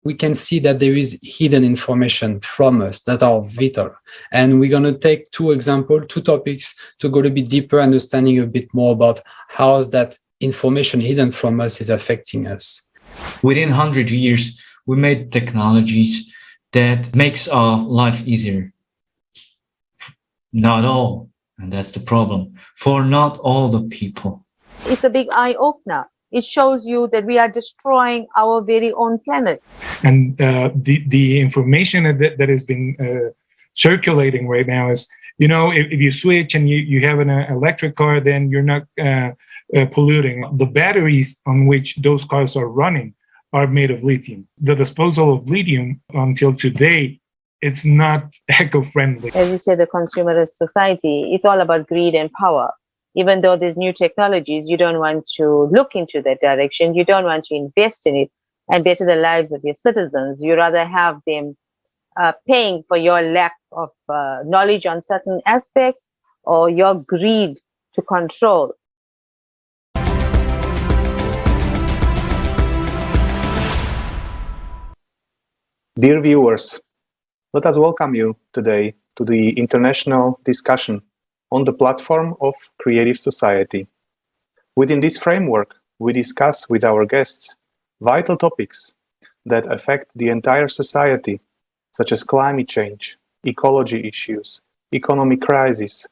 we can see that there is hidden information from us that are vital. And we're going to take two topics to go a bit deeper, understanding a bit more about how that information hidden from us is affecting us. Within 100 years, we made technologies that makes our life easier. Not all, and that's the problem, for not all the people. It's a big eye-opener. It shows you that we are destroying our very own planet. And the information that has been circulating right now is, if you switch and you have an electric car, then you're not polluting. The batteries on which those cars are running are made of lithium. The disposal of lithium until today, it's not eco-friendly. As you say, the consumerist society, it's all about greed and power. Even though there's new technologies, you don't want to look into that direction. You don't want to invest in it and better the lives of your citizens. You rather have them paying for your lack of knowledge on certain aspects or your greed to control. Dear viewers, let us welcome you today to the international discussion on the platform of Creative Society. Within this framework, we discuss with our guests vital topics that affect the entire society, such as climate change, ecology issues, economic crisis,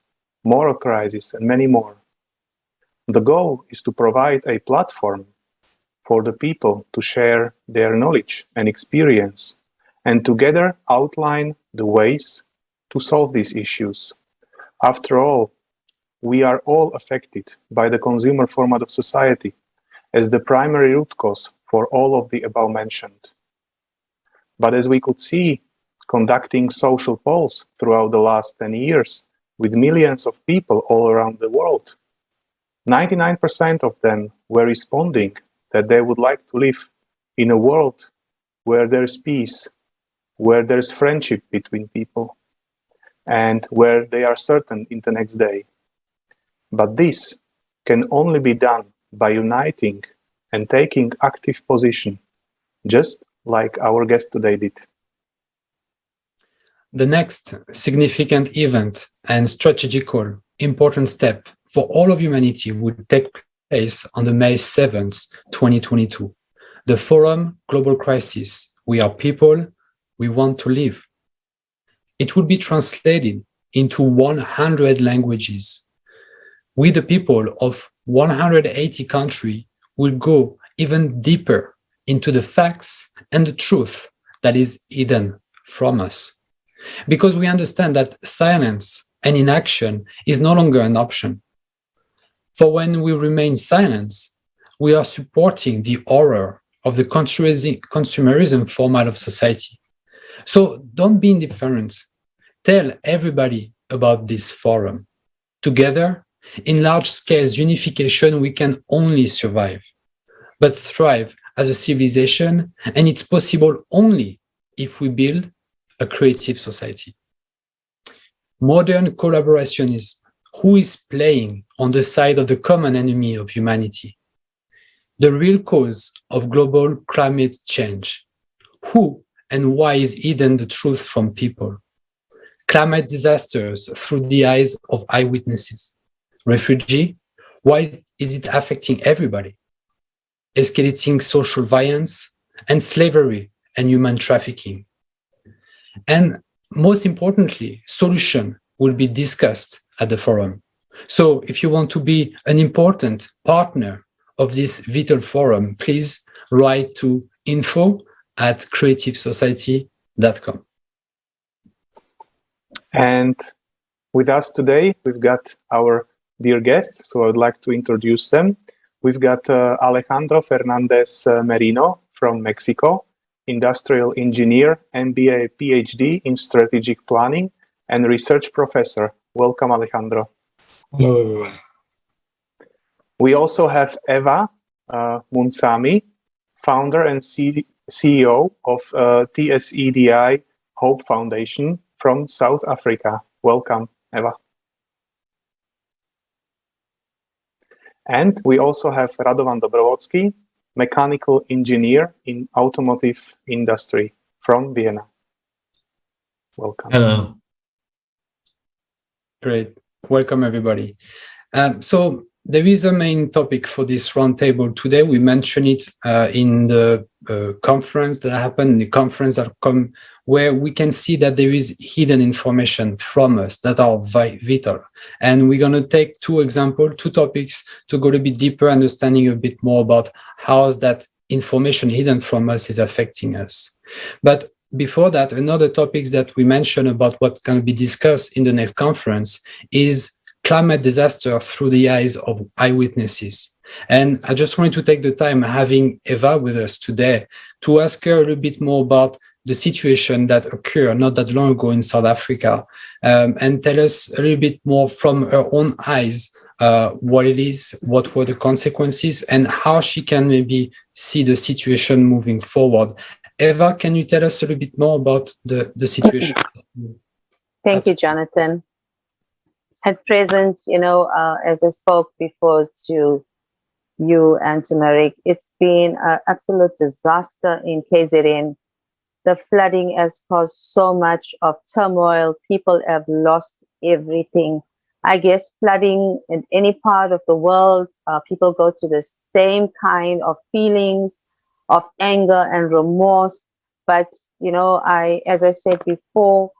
moral crisis, and many more. The goal is to provide a platform for the people to share their knowledge and experience, and together outline the ways to solve these issues. After all, we are all affected by the consumer format of society as the primary root cause for all of the above mentioned. But as we could see, conducting social polls throughout the last 10 years with millions of people all around the world, 99% of them were responding that they would like to live in a world where there's peace, where there's friendship between people, and where they are certain in the next day. But this can only be done by uniting and taking active position, just like our guest today did. The next significant event and strategical important step for all of humanity would take place on the May 7th, 2022. The Forum Global Crisis, We Are People, We Want to Live. It will be translated into 100 languages. We, the people of 180 countries, will go even deeper into the facts and the truth that is hidden from us. Because we understand that silence and inaction is no longer an option. For when we remain silent, we are supporting the horror of the consumerism format of society. So don't be indifferent. Tell everybody about this forum. Together, in large-scale unification, we can only survive, but thrive as a civilization, and it's possible only if we build a creative society. Modern collaborationism, who is playing on the side of the common enemy of humanity? The real cause of global climate change. Who and why is hidden the truth from people? Climate disasters through the eyes of eyewitnesses. Refugee, why is it affecting everybody? Escalating social violence and slavery and human trafficking. And most importantly, solution will be discussed at the forum. So if you want to be an important partner of this vital forum, please write to info@creativesociety.com. And with us today, we've got our dear guests, so I would like to introduce them. We've got Alejandro Fernandez Merino from Mexico, industrial engineer, MBA, PhD in strategic planning, and research professor. Welcome, Alejandro. Hello, everyone. We also have Eva Munsami, founder and CEO of TSEDI Hope Foundation from South Africa. Welcome, Eva. And we also have Radovan Dobrovodský, mechanical engineer in automotive industry from Vienna. Welcome. Hello. Great. Welcome, everybody. So there is a main topic for this roundtable today. We mentioned it in the conference that happened, the conference that come, where we can see that there is hidden information from us that are vital. And we're going to take two examples, two topics to go a bit deeper, understanding a bit more about how that information hidden from us is affecting us. But before that, another topic that we mentioned about what can be discussed in the next conference is climate disaster through the eyes of eyewitnesses. And I just wanted to take the time having Eva with us today to ask her a little bit more about the situation that occurred not that long ago in South Africa, and tell us a little bit more from her own eyes what it is, what were the consequences, and how she can maybe see the situation moving forward. Eva, can you tell us a little bit more about the situation? Thank you, Jonathan. At present, as I spoke before to you and to Marek, it's been an absolute disaster in KZN. The flooding has caused so much of turmoil. People have lost everything. I guess flooding in any part of the world, people go to the same kind of feelings of anger and remorse. But, as I said before,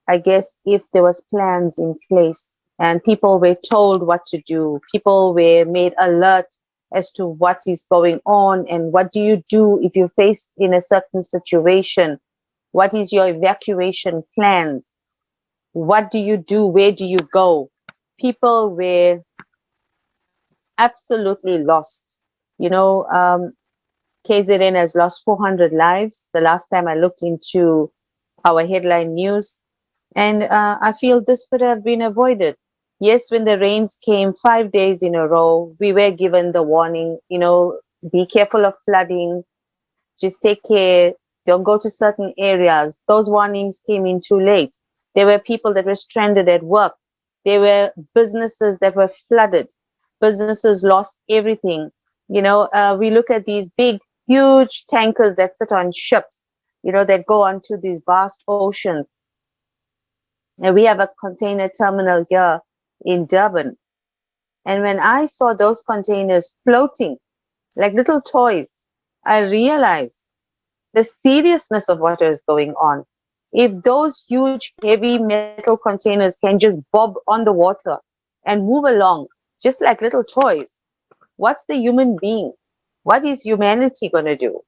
I guess if there was plans in place and people were told what to do, people were made alert as to what is going on and what do you do if you're faced in a certain situation, what is your evacuation plans, what do you do, where do you go? People were absolutely lost. KZN has lost 400 lives the last time I looked into our headline news. And I feel this could have been avoided. Yes, when the rains came 5 days in a row, we were given the warning, be careful of flooding, just take care, don't go to certain areas. Those warnings came in too late. There were people that were stranded at work. There were businesses that were flooded. Businesses lost everything. We look at these big, huge tankers that sit on ships, that go onto these vast oceans. And we have a container terminal here in Durban. And when I saw those containers floating like little toys, I realized the seriousness of what is going on. If those huge, heavy metal containers can just bob on the water and move along just like little toys, what's the human being? What is humanity going to do?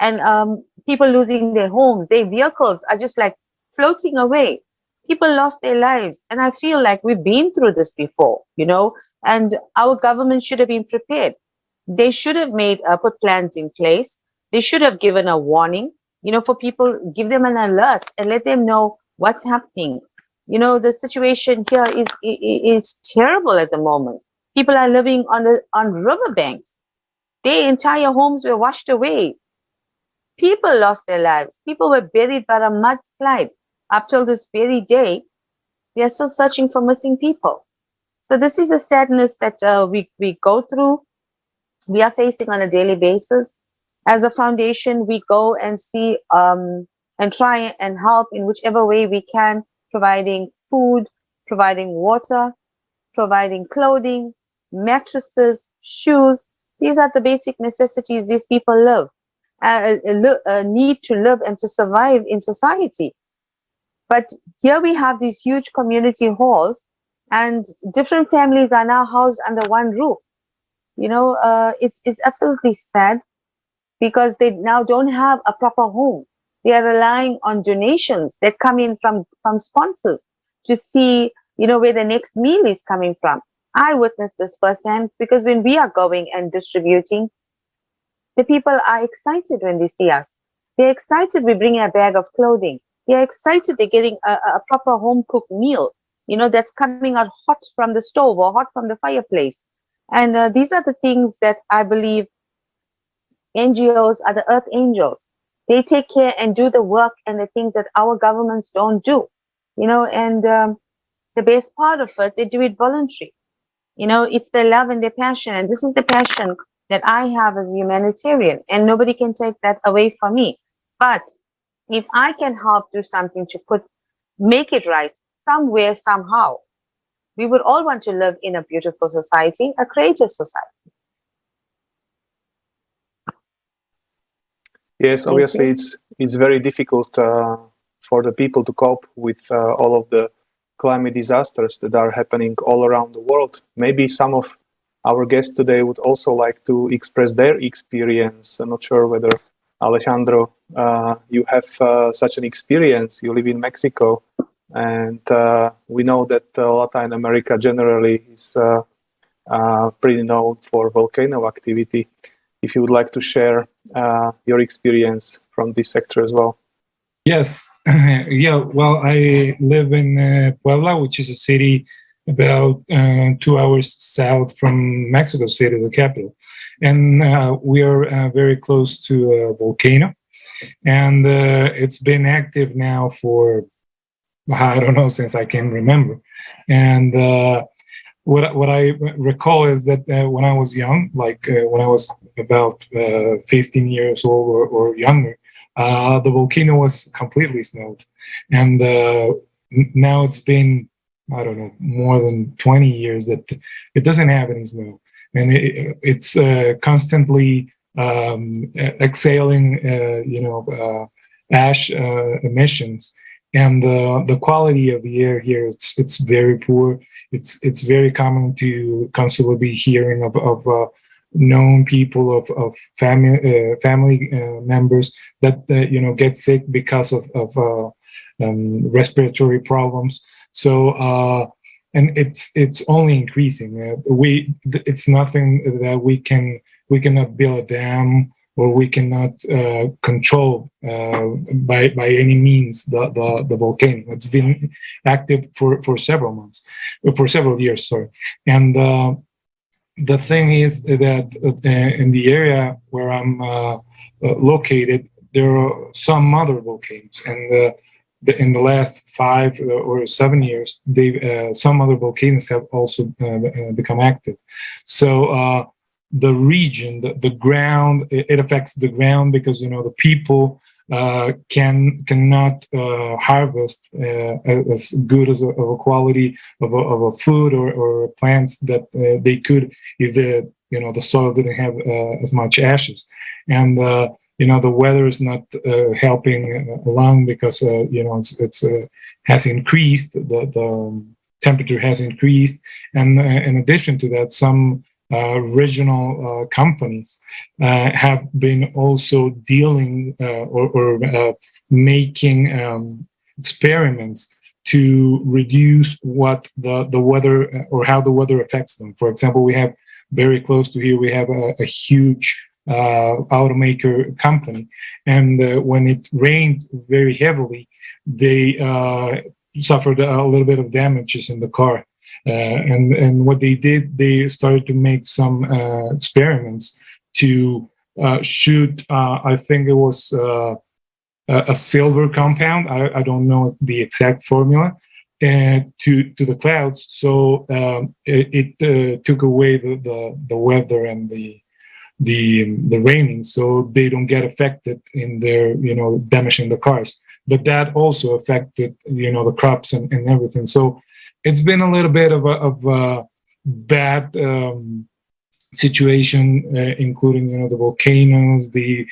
And people losing their homes, their vehicles are just like floating away. People lost their lives. And I feel like we've been through this before, and our government should have been prepared. They should have put plans in place. They should have given a warning, for people, give them an alert and let them know what's happening. The situation here is terrible at the moment. People are living on riverbanks. Their entire homes were washed away. People lost their lives. People were buried by a mudslide. Up till this very day, they are still searching for missing people. So this is a sadness that we go through. We are facing on a daily basis. As a foundation, we go and see and try and help in whichever way we can, providing food, providing water, providing clothing, mattresses, shoes. These are the basic necessities these people need to live and to survive in society. But here we have these huge community halls and different families are now housed under one roof. It's absolutely sad because they now don't have a proper home. They are relying on donations that come in from sponsors to see, where the next meal is coming from. I witnessed this firsthand because when we are going and distributing, the people are excited when they see us. They're excited we bring a bag of clothing. They're excited they're getting a proper home-cooked meal, that's coming out hot from the stove or hot from the fireplace. And these are the things that I believe NGOs are the earth angels. They take care and do the work and the things that our governments don't do, and the best part of it, they do it voluntary. It's their love and their passion. And this is the passion that I have as a humanitarian, and nobody can take that away from me. But if I can help do something to make it right somewhere, somehow, we would all want to live in a beautiful society, a creative society. Yes, obviously it's very difficult for the people to cope with all of the climate disasters that are happening all around the world. Maybe some of our guests today would also like to express their experience. I'm not sure whether, Alejandro, you have such an experience. You live in Mexico, and we know that Latin America generally is pretty known for volcano activity. If you would like to share your experience from this sector as well. Yes. Yeah. Well, I live in Puebla, which is a city about 2 hours south from Mexico City, the capital. And we are very close to a volcano. And it's been active now for, I don't know, since I can remember. And what I recall is that when I was young, like when I was about 15 years old or younger, the volcano was completely snowed. And now it's been, I don't know, more than 20 years that it doesn't have any snow. And it's constantly exhaling, ash emissions. And the quality of the air here, it's very poor. It's very common to constantly be hearing of known people of family members that get sick because of respiratory problems. So and it's only increasing. It's nothing that we cannot build a dam, or we cannot control by any means the volcano. It's been active for several years, sorry. And the thing is that in the area where I'm located, there are some other volcanoes, and in the last 5 or 7 years, some other volcanoes have also become active. So the region, the ground, it affects the ground because the people cannot harvest as good as a quality of a food or plants that they could if the soil didn't have as much ashes. And the weather is not helping along because it's has increased, the temperature has increased, and in addition to that, some regional companies have been also dealing or making experiments to reduce what the weather or how the weather affects them. For example, we have very close to here, we have a huge automaker company, and when it rained very heavily, they suffered a little bit of damages in the car. And what they did, they started to make some experiments to shoot, I think it was a silver compound, I don't know the exact formula, to the clouds. So it took away the weather and the raining, so they don't get affected in their damaging the cars. But that also affected the crops and everything. So it's been a little bit of a bad situation, including the volcanoes, the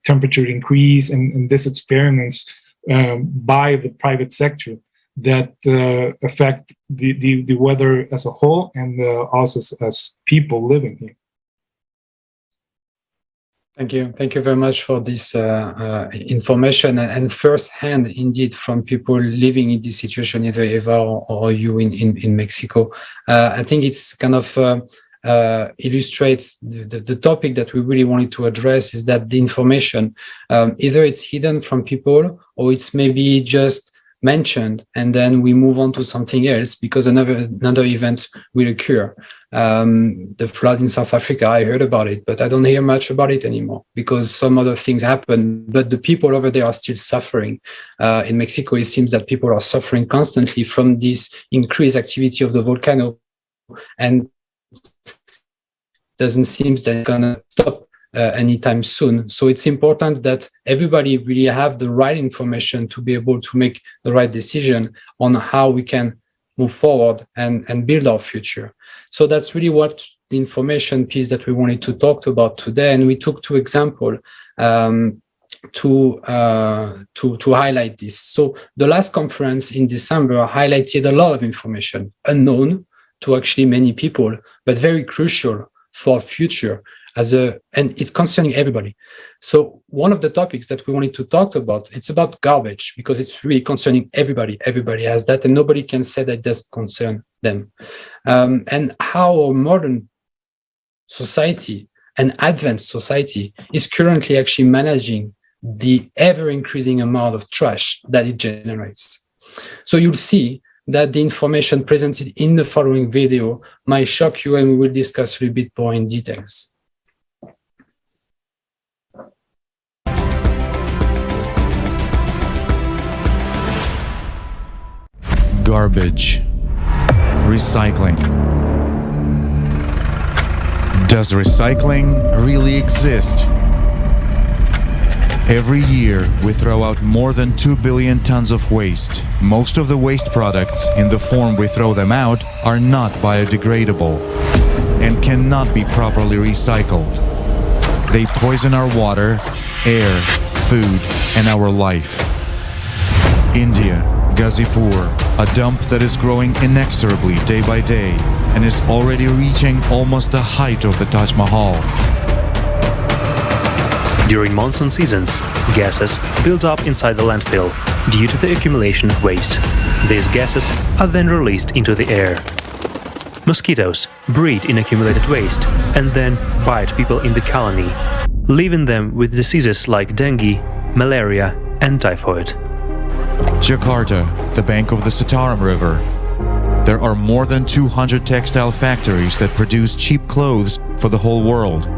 temperature increase, and these experiments by the private sector that affect the weather as a whole, and us as people living here. Thank you very much for this information and first-hand, indeed, from people living in this situation, either Eva or you in Mexico. I think it's kind of illustrates the topic that we really wanted to address, is that the information, either it's hidden from people or it's maybe just mentioned and then we move on to something else because another event will occur. The flood in South Africa, I heard about it, but I don't hear much about it anymore because some other things happen, but the people over there are still suffering. In Mexico, it seems that people are suffering constantly from this increased activity of the volcano, and doesn't seem that it's going to stop anytime soon. So it's important that everybody really have the right information to be able to make the right decision on how we can move forward and build our future. So that's really what the information piece that we wanted to talk about today. And we took two examples to highlight this. So the last conference in December highlighted a lot of information unknown to actually many people, but very crucial for future and it's concerning everybody. So one of the topics that we wanted to talk about, it's about garbage, because it's really concerning everybody. Everybody has that, and nobody can say that it doesn't concern them. And how our modern society, an advanced society, is currently actually managing the ever-increasing amount of trash that it generates. So you'll see that the information presented in the following video might shock you, and we will discuss a little bit more in details. Garbage. Recycling. Does recycling really exist? Every year, we throw out more than 2 billion tons of waste. Most of the waste products, in the form we throw them out, are not biodegradable and cannot be properly recycled. They poison our water, air, food, and our life. India, Gazipur, a dump that is growing inexorably day by day and is already reaching almost the height of the Taj Mahal. During monsoon seasons, gases build up inside the landfill due to the accumulation of waste. These gases are then released into the air. Mosquitoes breed in accumulated waste and then bite people in the colony, leaving them with diseases like dengue, malaria, and typhoid. Jakarta, the bank of the Citarum River. There are more than 200 textile factories that produce cheap clothes for the whole world.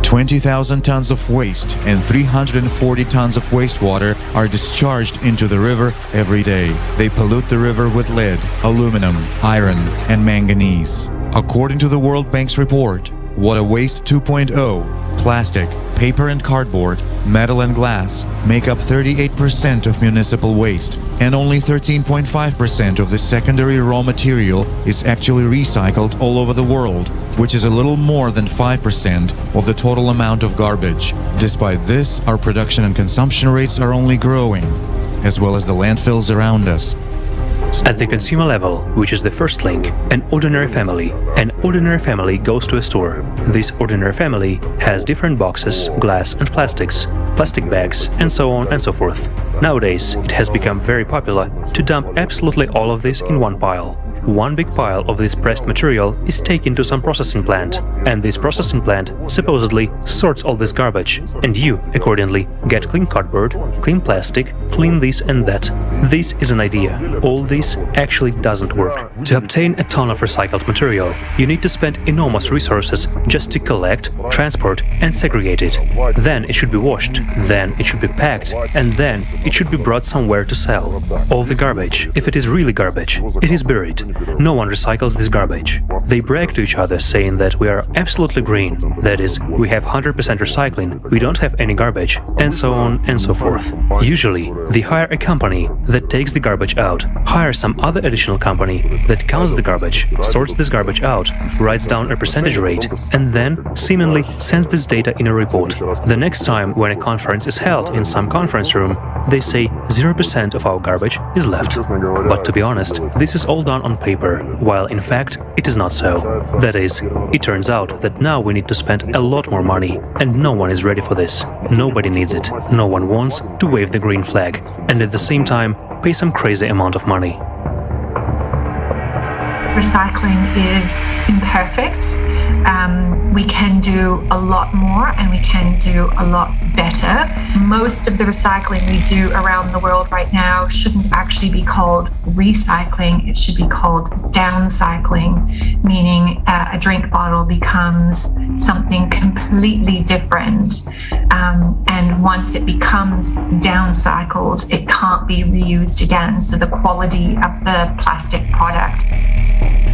20,000 tons of waste and 340 tons of wastewater are discharged into the river every day. They pollute the river with lead, aluminum, iron, and manganese. According to the World Bank's report, Water Waste 2.0, plastic, paper and cardboard, metal and glass make up 38% of municipal waste, and only 13.5% of the secondary raw material is actually recycled all over the world, which is a little more than 5% of the total amount of garbage. Despite this, our production and consumption rates are only growing, as well as the landfills around us. At the consumer level, which is the first link, an ordinary family goes to a store. This ordinary family has different boxes, glass and plastics, plastic bags, and so on and so forth. Nowadays, it has become very popular to dump absolutely all of this in one pile. One big pile of this pressed material is taken to some processing plant, and this processing plant supposedly sorts all this garbage, and you, accordingly, get clean cardboard, clean plastic, clean this and that. This is an idea. All this actually doesn't work. To obtain a ton of recycled material, you need to spend enormous resources just to collect, transport, and segregate it. Then it should be washed, then it should be packed, and then it should be brought somewhere to sell. All the garbage, if it is really garbage, it is buried. No one recycles this garbage. They brag to each other saying that we are absolutely green, that is, we have 100% recycling, we don't have any garbage, and so on and so forth. Usually, they hire a company that takes the garbage out, hire some other additional company that counts the garbage, sorts this garbage out, writes down a percentage rate, and then seemingly sends this data in a report. The next time when a conference is held in some conference room, they say 0% of our garbage is left. But to be honest, this is all done on paper, while in fact it is not so. That is, it turns out that now we need to spend a lot more money, and no one is ready for this. Nobody needs it. No one wants to wave the green flag, and at the same time pay some crazy amount of money. Recycling is imperfect. We can do a lot more and we can do a lot better. Most of the recycling we do around the world right now shouldn't actually be called recycling. It should be called downcycling, meaning a drink bottle becomes something completely different. And once it becomes downcycled, it can't be reused again. So the quality of the plastic product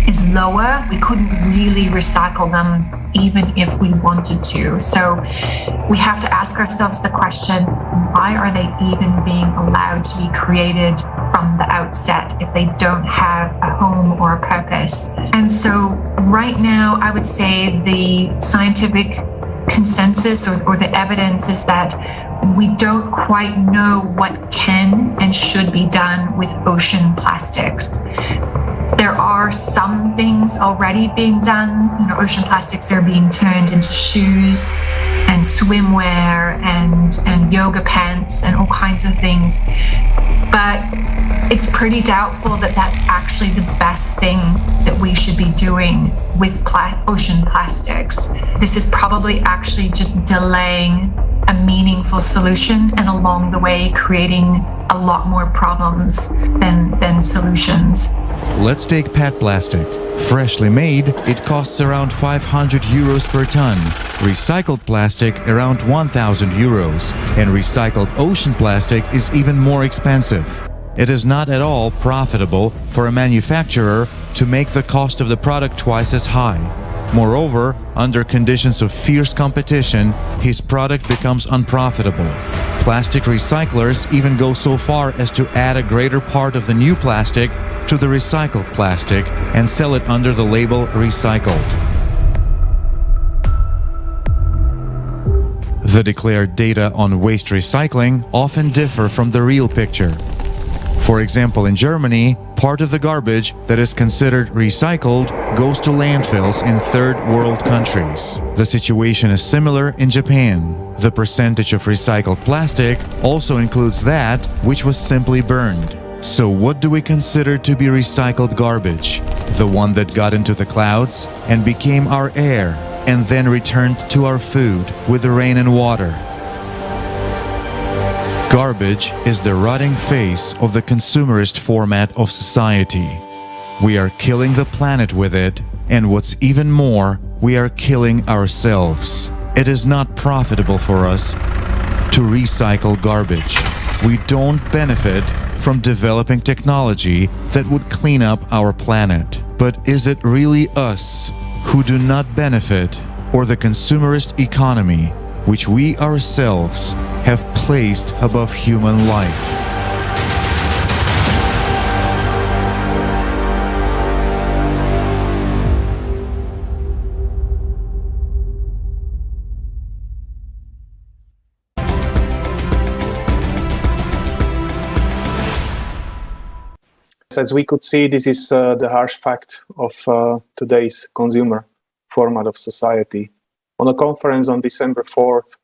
is lower, we couldn't really recycle them even if we wanted to. So we have to ask ourselves the question, why are they even being allowed to be created from the outset if they don't have a home or a purpose? And so right now, I would say the scientific consensus or the evidence is that we don't quite know what can and should be done with ocean plastics. There are some things already being done. Ocean plastics are being turned into shoes and swimwear and yoga pants and all kinds of things. But it's pretty doubtful that that's actually the best thing that we should be doing with ocean plastics. This is probably actually just delaying a meaningful solution and along the way creating a lot more problems than solutions. Let's take PET plastic. Freshly made, it costs around 500 euros per ton. Recycled plastic around 1,000 euros. And recycled ocean plastic is even more expensive. It is not at all profitable for a manufacturer to make the cost of the product twice as high. Moreover, under conditions of fierce competition, his product becomes unprofitable. Plastic recyclers even go so far as to add a greater part of the new plastic to the recycled plastic and sell it under the label recycled. The declared data on waste recycling often differ from the real picture. For example, in Germany, part of the garbage that is considered recycled goes to landfills in third world countries. The situation is similar in Japan. The percentage of recycled plastic also includes that which was simply burned. So what do we consider to be recycled garbage? The one that got into the clouds and became our air and then returned to our food with the rain and water. Garbage is the rotting face of the consumerist format of society. We are killing the planet with it, and what's even more, we are killing ourselves. It is not profitable for us to recycle garbage. We don't benefit from developing technology that would clean up our planet. But is it really us who do not benefit, or the consumerist economy, which we ourselves have placed above human life? As we could see, this is the harsh fact of today's consumer format of society. On a conference on December 4th,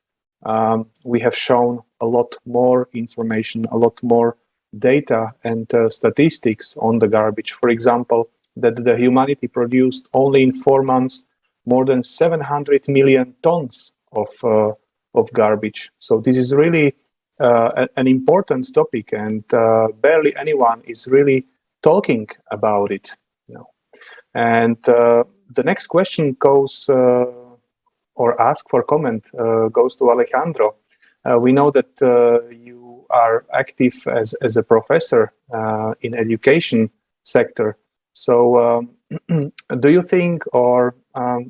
we have shown a lot more information, a lot more data and statistics on the garbage. For example, that the humanity produced only in 4 months more than 700 million tons of garbage. So this is really an important topic, and barely anyone is really talking about it. And the next question goes, or ask for comment, goes to Alejandro. We know that you are active as a professor in education sector. So do you think, or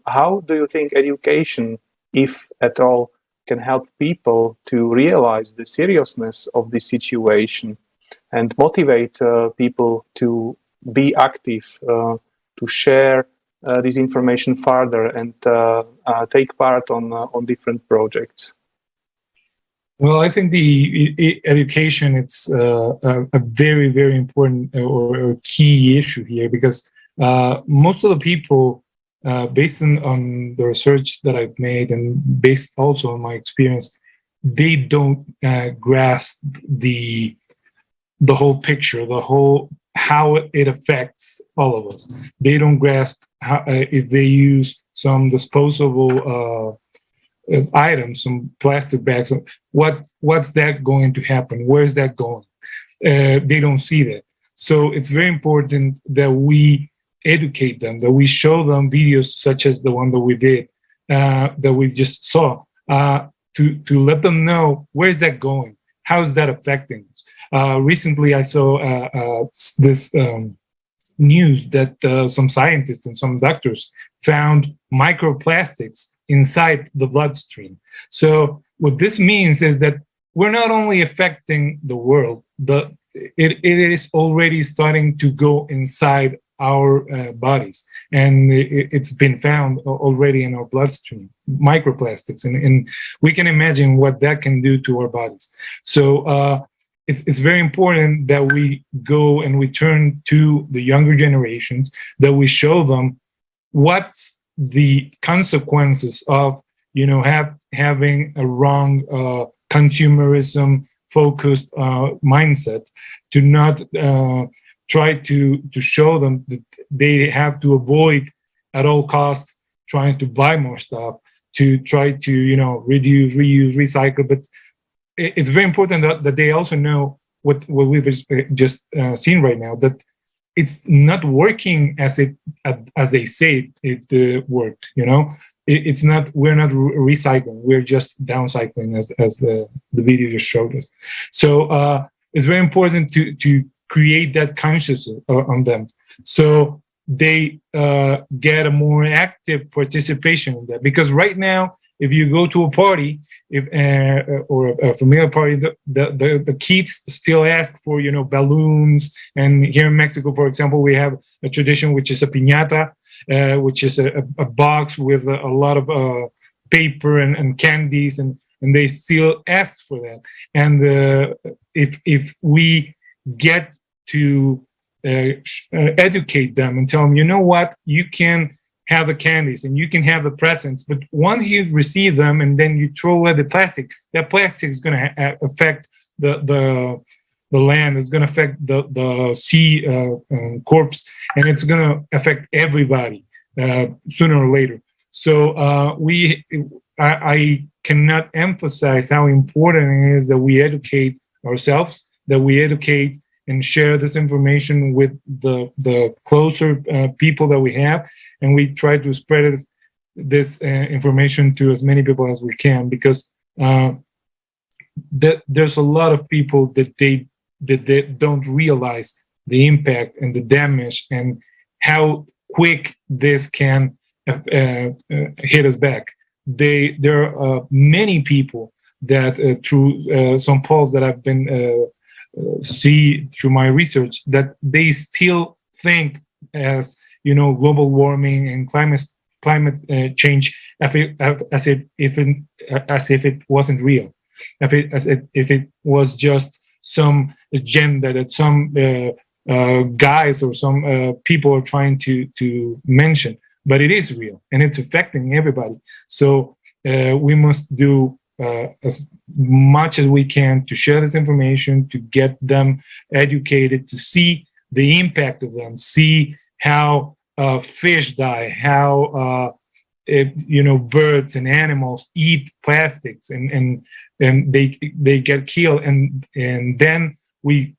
how do you think education, if at all, can help people to realize the seriousness of the situation and motivate people to be active, to share this information further and take part on different projects? Well, I think the education, it's a very, very important or key issue here, because most of the people, based on the research that I've made and based also on my experience, they don't grasp the whole picture, how it affects all of us. They don't grasp how, if they use some disposable items, some plastic bags, what's that going to happen? Where's that going? They don't see that. So it's very important that we educate them, that we show them videos such as the one that we did, that we just saw, to let them know where's that going, how is that affecting us. Recently, I saw this news that some scientists and some doctors found microplastics inside the bloodstream. So what this means is that we're not only affecting the world, it is already starting to go inside our bodies, and it's been found already in our bloodstream, microplastics, and we can imagine what that can do to our bodies. So it's very important that we go and we turn to the younger generations, that we show them what's the consequences of having a wrong consumerism focused mindset, to not try to show them that they have to avoid at all costs trying to buy more stuff, to try to reduce, reuse, recycle. But it's very important that they also know what we've just seen right now, that it's not working as they say it worked. It's not. We're not recycling. We're just downcycling, as the video just showed us. So it's very important to create that consciousness on them, so they get a more active participation in that. Because right now, if you go to a party, or a familiar party, the kids still ask for balloons. And here in Mexico, for example, we have a tradition which is a piñata, which is a box with a lot of paper and candies, and they still ask for that. And if we get to educate them and tell them, you can have the candies and you can have the presents, but once you receive them and then you throw away the plastic, that plastic is going to affect the land, it's going to affect the sea corpse, and it's going to affect everybody sooner or later. So I cannot emphasize how important it is that we educate ourselves, that we educate and share this information with the closer people that we have, and we try to spread this information to as many people as we can, because there's a lot of people that they don't realize the impact and the damage and how quick this can hit us back. There are many people that through some polls that I've been see through my research, that they still think as global warming and climate change as if it wasn't real, as if it was just some agenda that some guys or some people are trying to mention. But it is real, and it's affecting everybody. So we must do as much as we can to share this information, to get them educated, to see the impact of them, see how fish die, how birds and animals eat plastics, and they get killed, and then we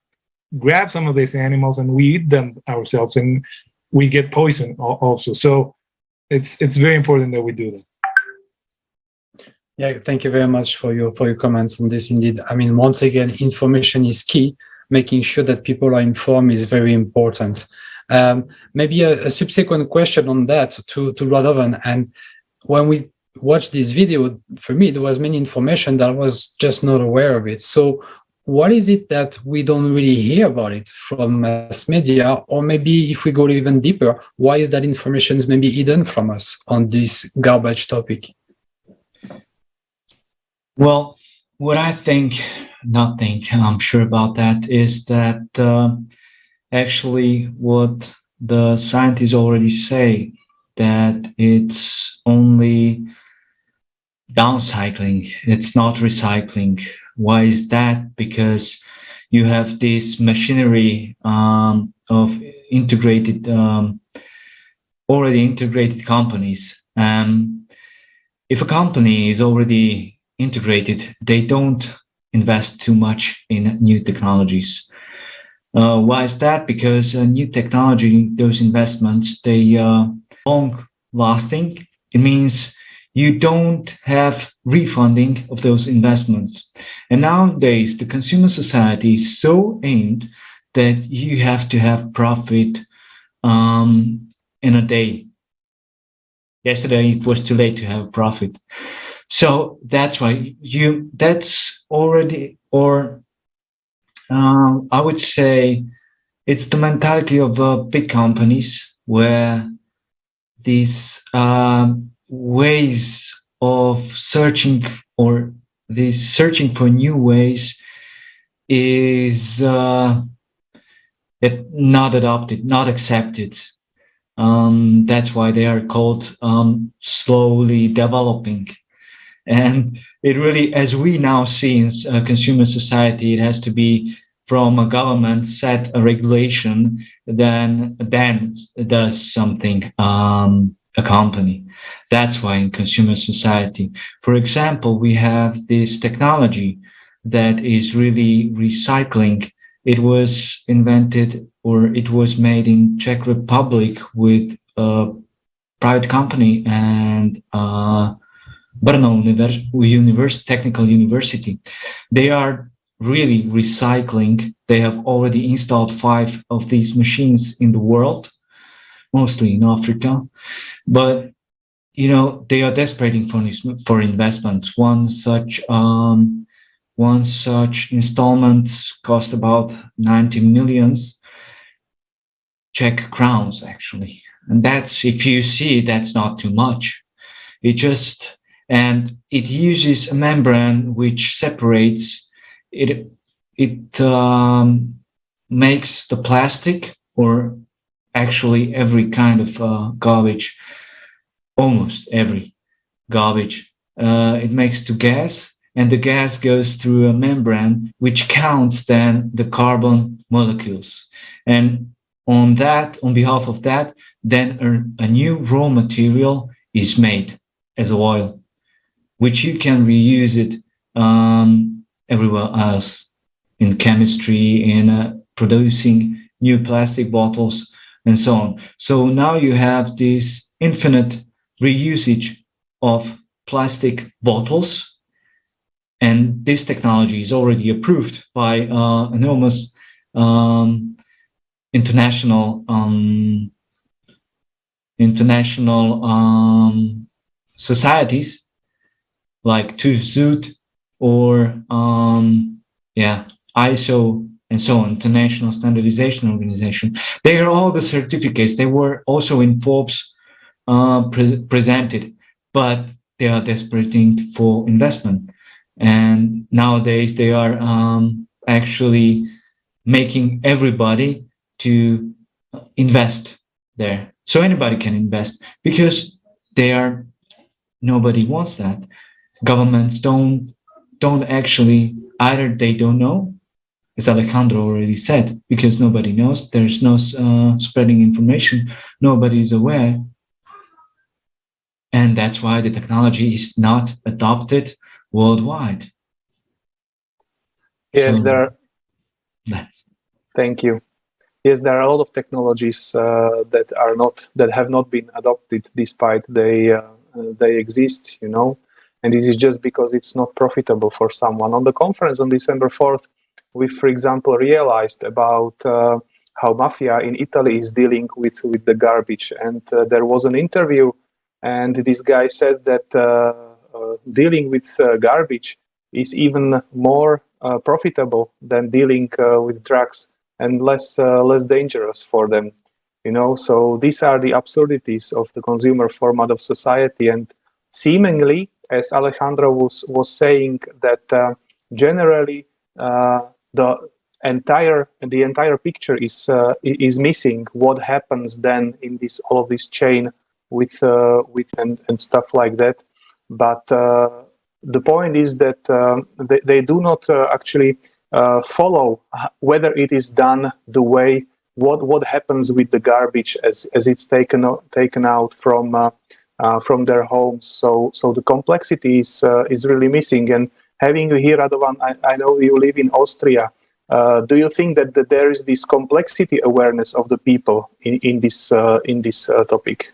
grab some of these animals and we eat them ourselves, and we get poisoned also. So it's very important that we do that. Yeah, thank you very much for your comments on this. Indeed, I mean, once again, information is key. Making sure that people are informed is very important. Maybe a subsequent question on that to Radovan. And when we watched this video, for me, there was many information that I was just not aware of it. So what is it that we don't really hear about it from mass media? Or maybe if we go even deeper, why is that information maybe hidden from us on this garbage topic? Well, what I I'm sure about that, is that actually what the scientists already say, that it's only downcycling, it's not recycling. Why is that? Because you have this machinery of integrated, already integrated companies. If a company is already integrated, they don't invest too much in new technologies. Why is that? Because new technology, those investments, they are long lasting. It means you don't have refunding of those investments. And nowadays, the consumer society is so aimed that you have to have profit in a day. Yesterday it was too late to have profit. So that's why that's already, or I would say it's the mentality of big companies where these ways of searching, or this searching for new ways, is not adopted, not accepted. That's why they are called slowly developing. And it really, as we now see in consumer society, it has to be from a government set a regulation, then does something a company. That's why in consumer society, for example, we have this technology that is really recycling. It was invented, or it was made in Czech Republic with a private company and Brno Technical University. They are really recycling. They have already installed 5 of these machines in the world, mostly in Africa. But they are desperate for investments. One such installment cost about 90 millions Czech crowns, actually. And that's, if you see, that's not too much. And it uses a membrane which separates it. It makes the plastic, or actually every kind of garbage, almost every garbage, it makes to gas, and the gas goes through a membrane which counts then the carbon molecules. And on behalf of that, then a new raw material is made as oil, which you can reuse it everywhere else, in chemistry, in producing new plastic bottles, and so on. So now you have this infinite reusage of plastic bottles, and this technology is already approved by enormous international societies like TSEDI or ISO and so on, International Standardization Organization. They are all the certificates. They were also in Forbes presented, but they are desperate for investment. And nowadays they are actually making everybody to invest there. So anybody can invest, because nobody wants that. Governments don't actually, either they don't know, as Alejandro already said, because nobody knows, there's no spreading information, nobody is aware. And that's why the technology is not adopted worldwide. Yes, That's. Thank you. Yes, there are a lot of technologies that have not been adopted, despite they exist, and this is just because it's not profitable for someone. On the conference on December 4th, we, for example, realized about how mafia in Italy is dealing with the garbage. And there was an interview, and this guy said that dealing with garbage is even more profitable than dealing with drugs, and less dangerous for them. So these are the absurdities of the consumer format of society. And seemingly, as Alejandro was saying, that generally the entire picture is missing. What happens then in all of this chain with and stuff like that. But the point is that they do not actually follow whether it is done the way. What happens with the garbage as it's taken out from their homes. So the complexity is really missing. And having you here, Radovan, I know you live in Austria. Do you think that there is this complexity awareness of the people in this topic?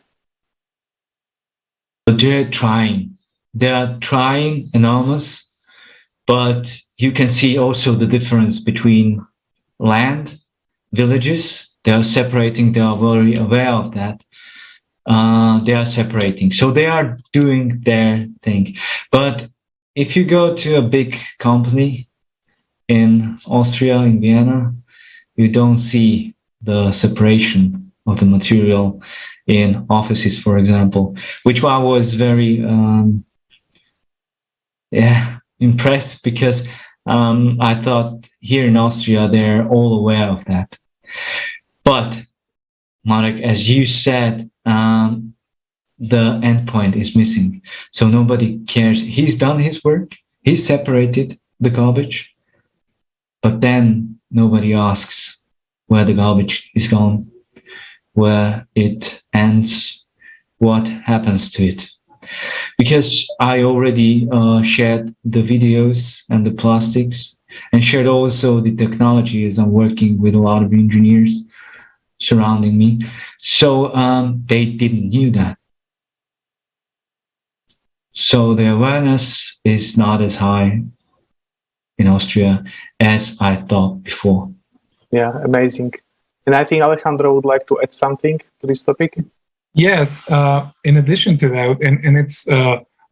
They're trying. They are trying enormous, but you can see also the difference between land, villages, They are separating. They are very aware of that. They are separating. So they are doing their thing. But if you go to a big company in Austria, in Vienna, you don't see the separation of the material in offices, for example, which I was very impressed, because I thought here in Austria, they're all aware of that. But Marek, as you said, the endpoint is missing. So nobody cares. He's done his work. He's separated the garbage. But then nobody asks where the garbage is gone, where it ends, what happens to it. Because I already shared the videos and the plastics, and shared also the technology, as I'm working with a lot of engineers surrounding me. So they didn't knew that. So the awareness is not as high in Austria as I thought before. Yeah, amazing. And I think Alejandro would like to add something to this topic. Yes, in addition to that, and it's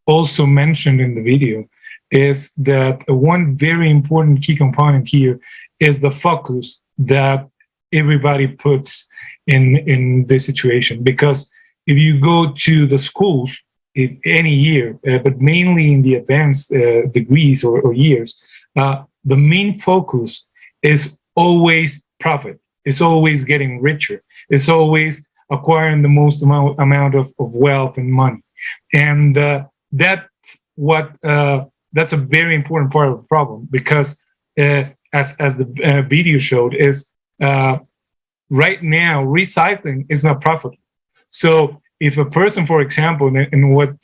also mentioned in the video, is that one very important key component here is the focus that everybody puts in this situation. Because if you go to the schools in any year, but mainly in the advanced degrees or years, the main focus is always profit. It's always getting richer. It's always acquiring the most amount of wealth and money. And that's a very important part of the problem, because as the video showed, is right now recycling is not profitable. So if a person, for example, in what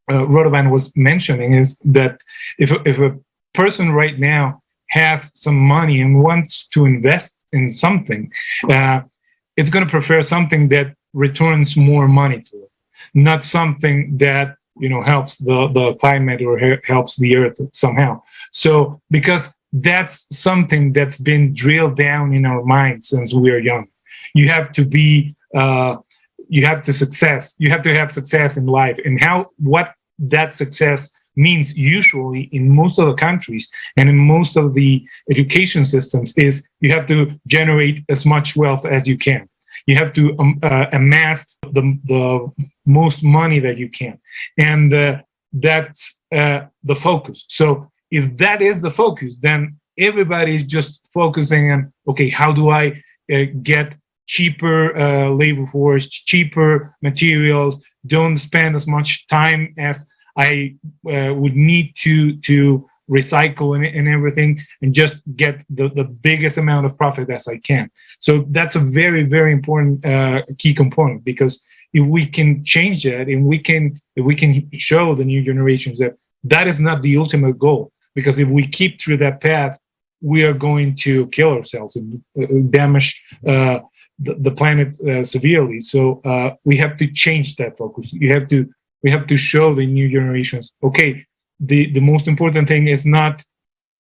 Radovan was mentioning, is that if a person right now has some money and wants to invest in something, it's going to prefer something that returns more money to it, not something that helps the climate or helps the earth somehow. So because that's something that's been drilled down in our minds since we are young. You have to be you have to have success in life, and what that success means usually in most of the countries and in most of the education systems is you have to generate as much wealth as you can. You have to amass the most money that you can. And that's the focus. So if that is the focus, then everybody is just focusing on, okay, how do I get cheaper labor force, cheaper materials, don't spend as much time as I would need to recycle and everything, and just get the biggest amount of profit as I can. So that's a very, very important key component, because if we can change that, and if we can show the new generations that that is not the ultimate goal, because if we keep through that path, we are going to kill ourselves and damage the planet severely. So we have to change that focus. We have to show the new generations, okay, the most important thing is not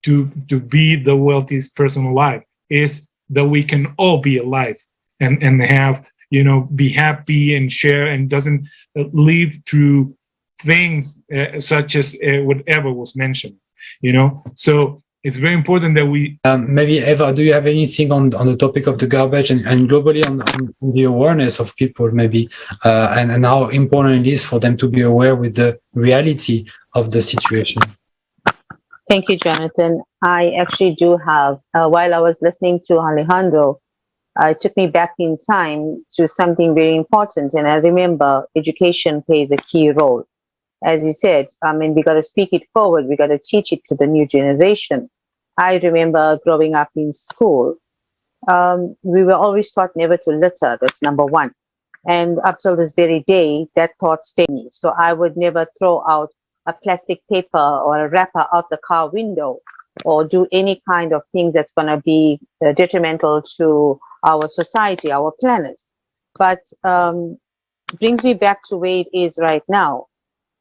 to be the wealthiest person alive, is that we can all be alive and have, be happy and share, and doesn't live through things such as whatever was mentioned, So it's very important that we... maybe, Eva, do you have anything on the topic of the garbage and globally on the awareness of people, maybe, and how important it is for them to be aware with the reality of the situation? Thank you, Jonathan. I actually do have, while I was listening to Alejandro, it took me back in time to something very important. And I remember education plays a key role. As you said, we got to speak it forward. We got to teach it to the new generation. I remember growing up in school, we were always taught never to litter. That's number one. And up till this very day, that thought stayed with me. So I would never throw out a plastic paper or a wrapper out the car window, or do any kind of thing that's going to be detrimental to our society, our planet. But brings me back to where it is right now,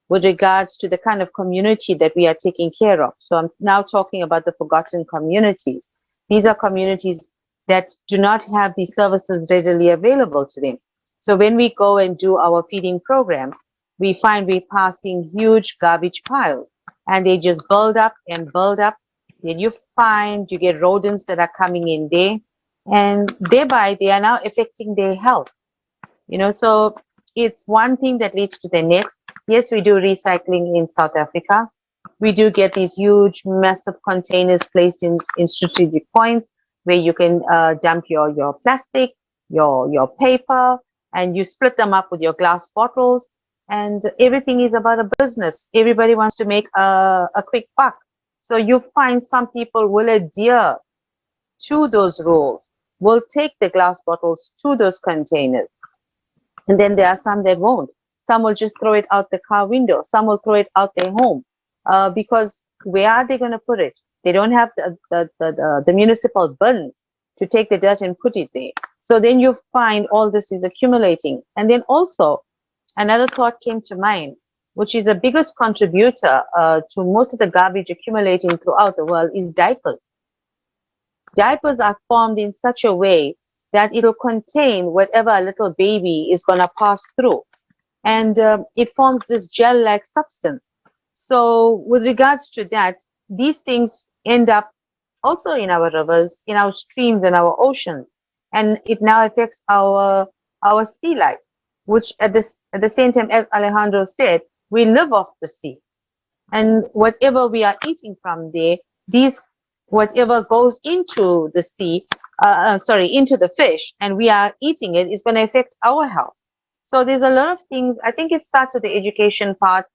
with regards to the kind of community that we are taking care of. So I'm now talking about the forgotten communities. These are communities that do not have these services readily available to them. So when we go and do our feeding programs, we find we're passing huge garbage piles, and they just build up and build up. Then you get rodents that are coming in there, and thereby they are now affecting their health. So it's one thing that leads to the next. Yes, we do recycling in South Africa. We do get these huge, massive containers placed in strategic points where you can dump your plastic, your paper, and you split them up with your glass bottles. And everything is about a business. Everybody wants to make a quick buck. So you find some people will adhere to those rules, will take the glass bottles to those containers. And then there are some that won't. Some will just throw it out the car window. Some will throw it out their home. Because where are they going to put it? They don't have the municipal bins to take the dirt and put it there. So then you find all this is accumulating. And then also, another thought came to mind, which is the biggest contributor to most of the garbage accumulating throughout the world is diapers. Diapers are formed in such a way that it will contain whatever a little baby is going to pass through. And it forms this gel-like substance. So with regards to that, these things end up also in our rivers, in our streams, and our oceans. And it now affects our sea life, which at the same time, as Alejandro said, we live off the sea. And whatever we are eating from there, whatever goes into the sea, into the fish, and we are eating it, is going to affect our health. So there's a lot of things. I think it starts with the education part.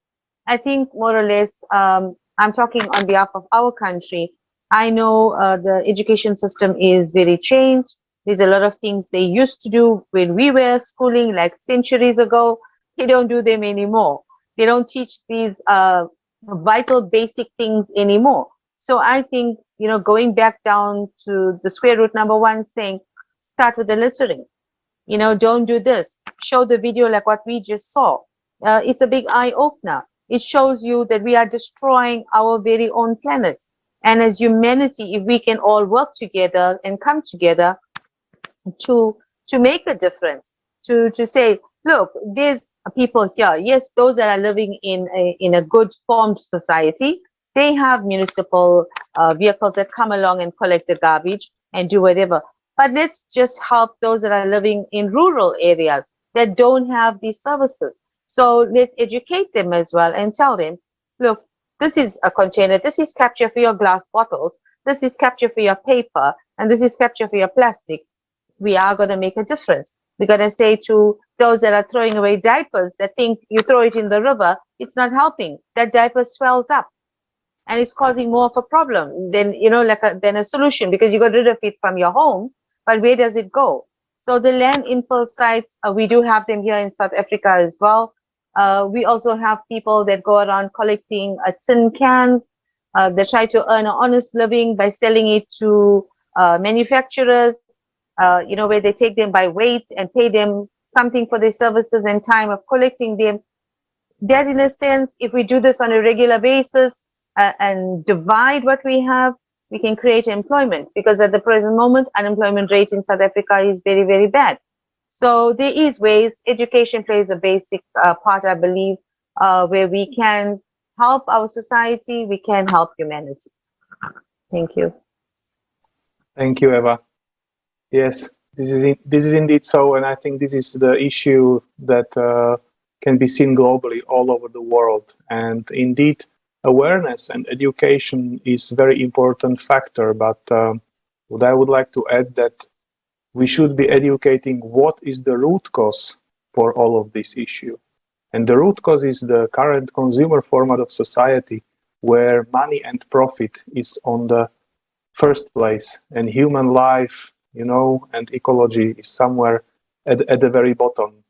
I think more or less, I'm talking on behalf of our country. I know the education system is very changed. There's a lot of things they used to do when we were schooling, like centuries ago. They don't do them anymore. They don't teach these vital, basic things anymore. So I think, going back down to the square root number one, saying, start with the littering. Don't do this. Show the video like what we just saw. It's a big eye opener. It shows you that we are destroying our very own planet. And as humanity, if we can all work together and come together to make a difference, to say, look, there's people here. Yes, those that are living in a good formed society, they have municipal vehicles that come along and collect the garbage and do whatever. But let's just help those that are living in rural areas that don't have these services. So let's educate them as well and tell them, look, this is a container. This is capture for your glass bottles. This is capture for your paper. And this is capture for your plastic. We are going to make a difference. We're going to say to those that are throwing away diapers that think you throw it in the river, it's not helping. That diaper swells up and it's causing more of a problem than, than a solution, because you got rid of it from your home. But where does it go? So the land infill sites, we do have them here in South Africa as well. We also have people that go around collecting tin cans. They try to earn an honest living by selling it to manufacturers, where they take them by weight and pay them something for their services and time of collecting them. That, in a sense, if we do this on a regular basis and divide what we have, we can create employment, because at the present moment, unemployment rate in South Africa is very, very bad. So there is ways. Education plays a basic part, I believe, where we can help our society, we can help humanity. Thank you. Thank you, Eva. Yes, this is indeed so, and I think this is the issue that can be seen globally all over the world. And indeed, awareness and education is a very important factor, but what I would like to add that we should be educating what is the root cause for all of this issue. And the root cause is the current consumer format of society, where money and profit is on the first place, and human life, and ecology is somewhere at the very bottom.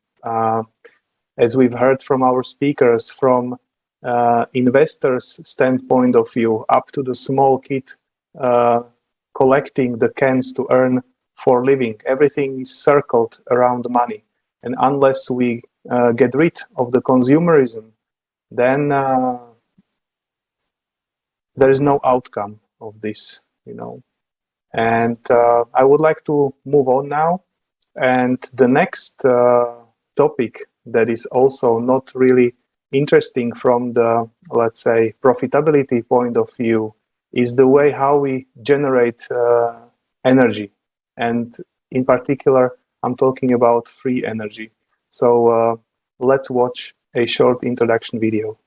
As we've heard from our speakers, from investors' standpoint of view, up to the small kid collecting the cans to earn for living, everything is circled around money. And unless we get rid of the consumerism, then there is no outcome of this, And I would like to move on now. And the next topic that is also not really interesting from the, let's say, profitability point of view is the way how we generate energy. And in particular, I'm talking about free energy. So let's watch a short introduction video.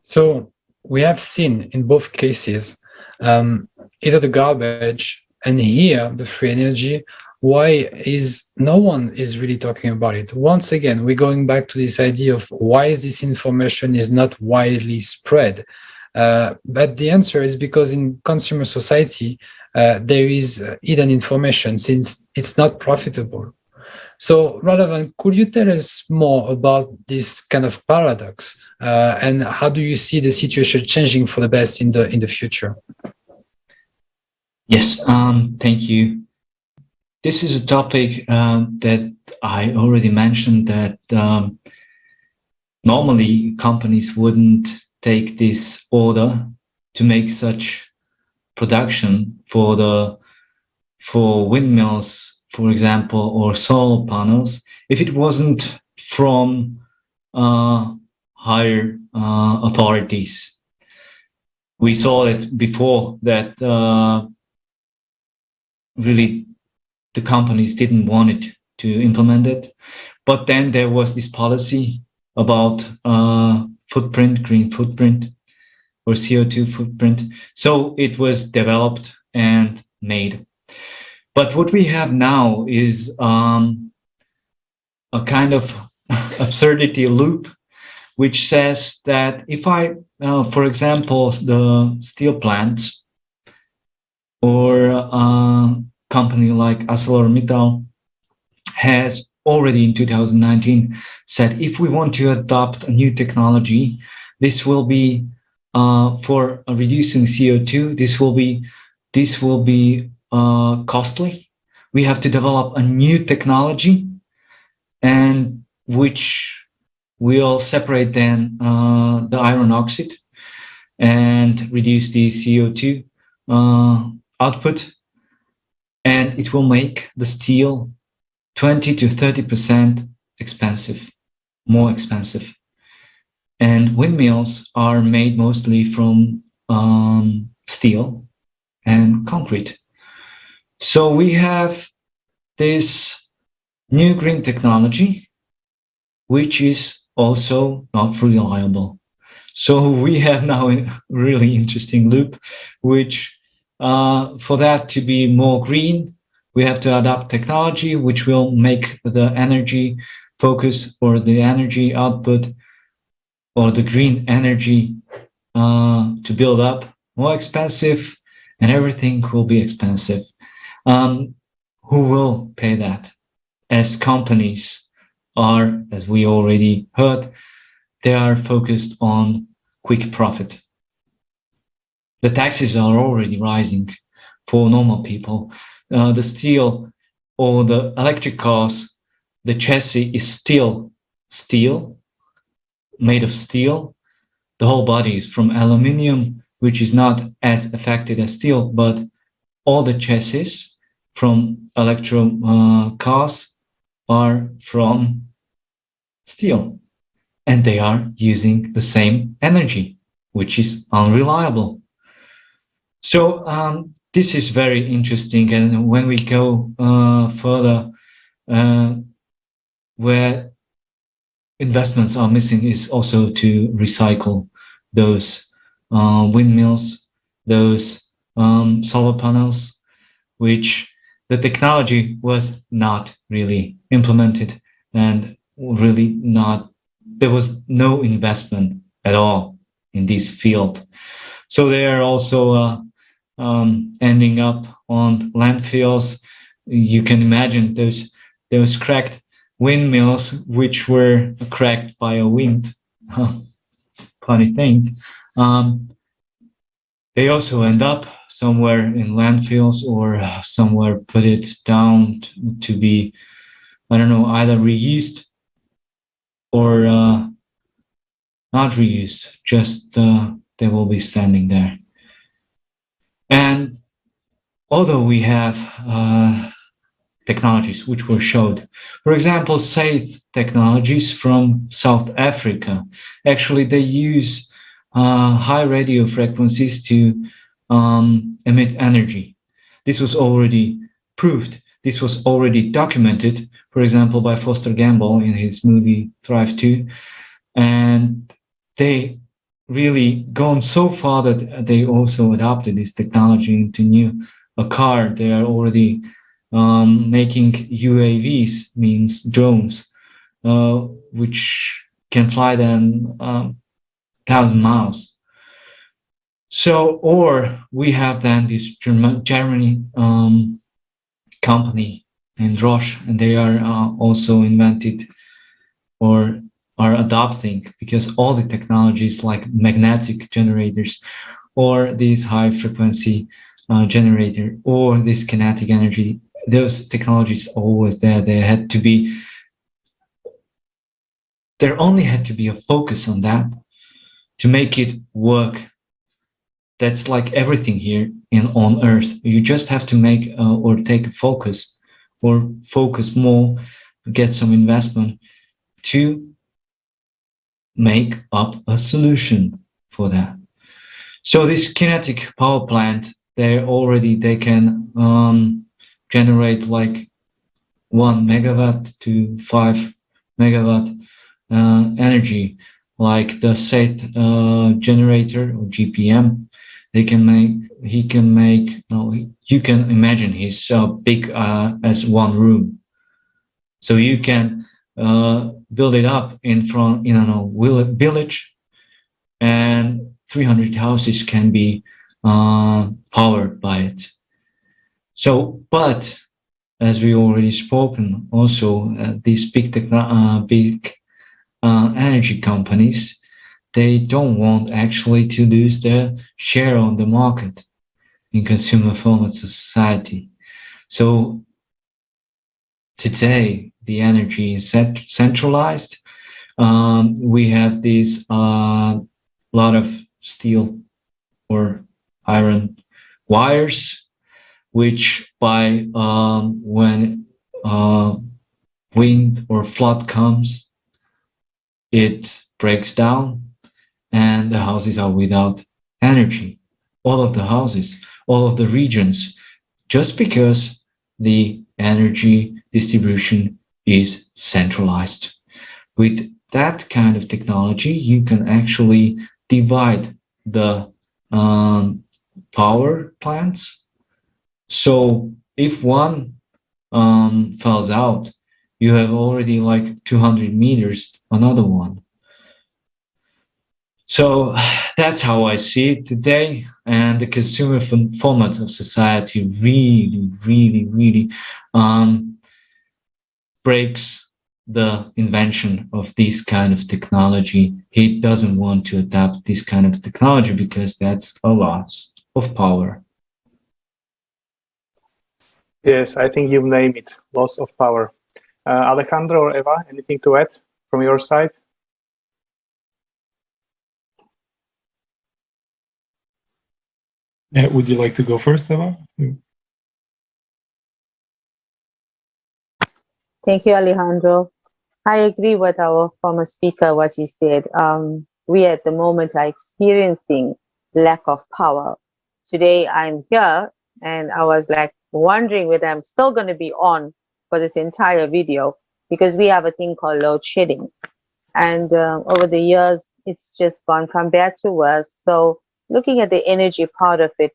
So we have seen in both cases, either the garbage and here the free energy. Why is no one is really talking about it? Once again, we're going back to this idea of why is this information is not widely spread. But the answer is because in consumer society, there is hidden information since it's not profitable. So Radovan, could you tell us more about this kind of paradox and how do you see the situation changing for the best in the future? Yes, thank you. This is a topic that I already mentioned that normally companies wouldn't take this order to make such production for windmills, for example, or solar panels, if it wasn't from higher authorities. We saw it before that really the companies didn't want it to implement it. But then there was this policy about footprint, green footprint, or CO2 footprint. So it was developed and made. But what we have now is a kind of absurdity loop, which says that if I, for example, the steel plants or a company like ArcelorMittal has already in 2019 said, if we want to adopt a new technology, this will be for reducing CO2. This will be costly. We have to develop a new technology, and which will separate then the iron oxide and reduce the CO2 output, and it will make the steel 20 to 30% more expensive. And windmills are made mostly from steel and concrete. So we have this new green technology, which is also not reliable. So we have now a really interesting loop, which for that to be more green, we have to adopt technology which will make the energy focus or the energy output or the green energy to build up more expensive, and everything will be expensive. Who will pay that? As companies are, as we already heard, they are focused on quick profit. The taxes are already rising for normal people. The steel or the electric cars, the chassis is still steel, made of steel. The whole body is from aluminium, which is not as affected as steel, but all the chassis from cars are from steel, and they are using the same energy, which is unreliable. So this is very interesting, and when we go further, where investments are missing is also to recycle those windmills, those solar panels, which the technology was not really implemented, and really not, there was no investment at all in this field. So they are also ending up on landfills. You can imagine those cracked windmills which were cracked by a wind. Funny thing. They also end up somewhere in landfills or somewhere put it down to be, I don't know, either reused or not reused, just they will be standing there. And although we have technologies which were showed, for example, safe technologies from South Africa, actually they use high radio frequencies to emit energy. This was already proved. This was already documented, for example, by Foster Gamble in his movie Thrive 2. And they really gone so far that they also adopted this technology into a car. They are already making UAVs, means drones, which can fly then 1,000 miles. So, or we have then this Germany company named Roche, and they are also invented or are adopting, because all the technologies like magnetic generators or these high frequency generator or this kinetic energy, those technologies always there. There only had to be a focus on that to make it work. That's like everything here on Earth. You just have to make or take a focus or focus more, get some investment to make up a solution for that. So this kinetic power plant, they can generate like 1 megawatt to 5 megawatt energy, like the SET generator or GPM. You can imagine he's big as one room. So you can build it up in a village, and 300 houses can be powered by it. So, but as we already spoken, also these big energy companies, they don't want actually to lose their share on the market in consumer format society. So today the energy is centralized. We have these lot of steel or iron wires, which by when wind or flood comes, it breaks down and the houses are without energy. All of the houses, all of the regions, just because the energy distribution is centralized. With that kind of technology, you can actually divide the power plants. So if one falls out, you have already like 200 meters another one. So that's how I see it today. And the consumer format of society really breaks the invention of this kind of technology. He doesn't want to adopt this kind of technology because that's a loss of power. Yes, I think you've named it, loss of power. Alejandro or Eva, anything to add from your side? Would you like to go first, Eva? Thank you, Alejandro. I agree with our former speaker, what he said. We at the moment are experiencing lack of power. Today I'm here and I was like wondering whether I'm still going to be on for this entire video because we have a thing called load shedding. And over the years, it's just gone from bad to worse. So looking at the energy part of it,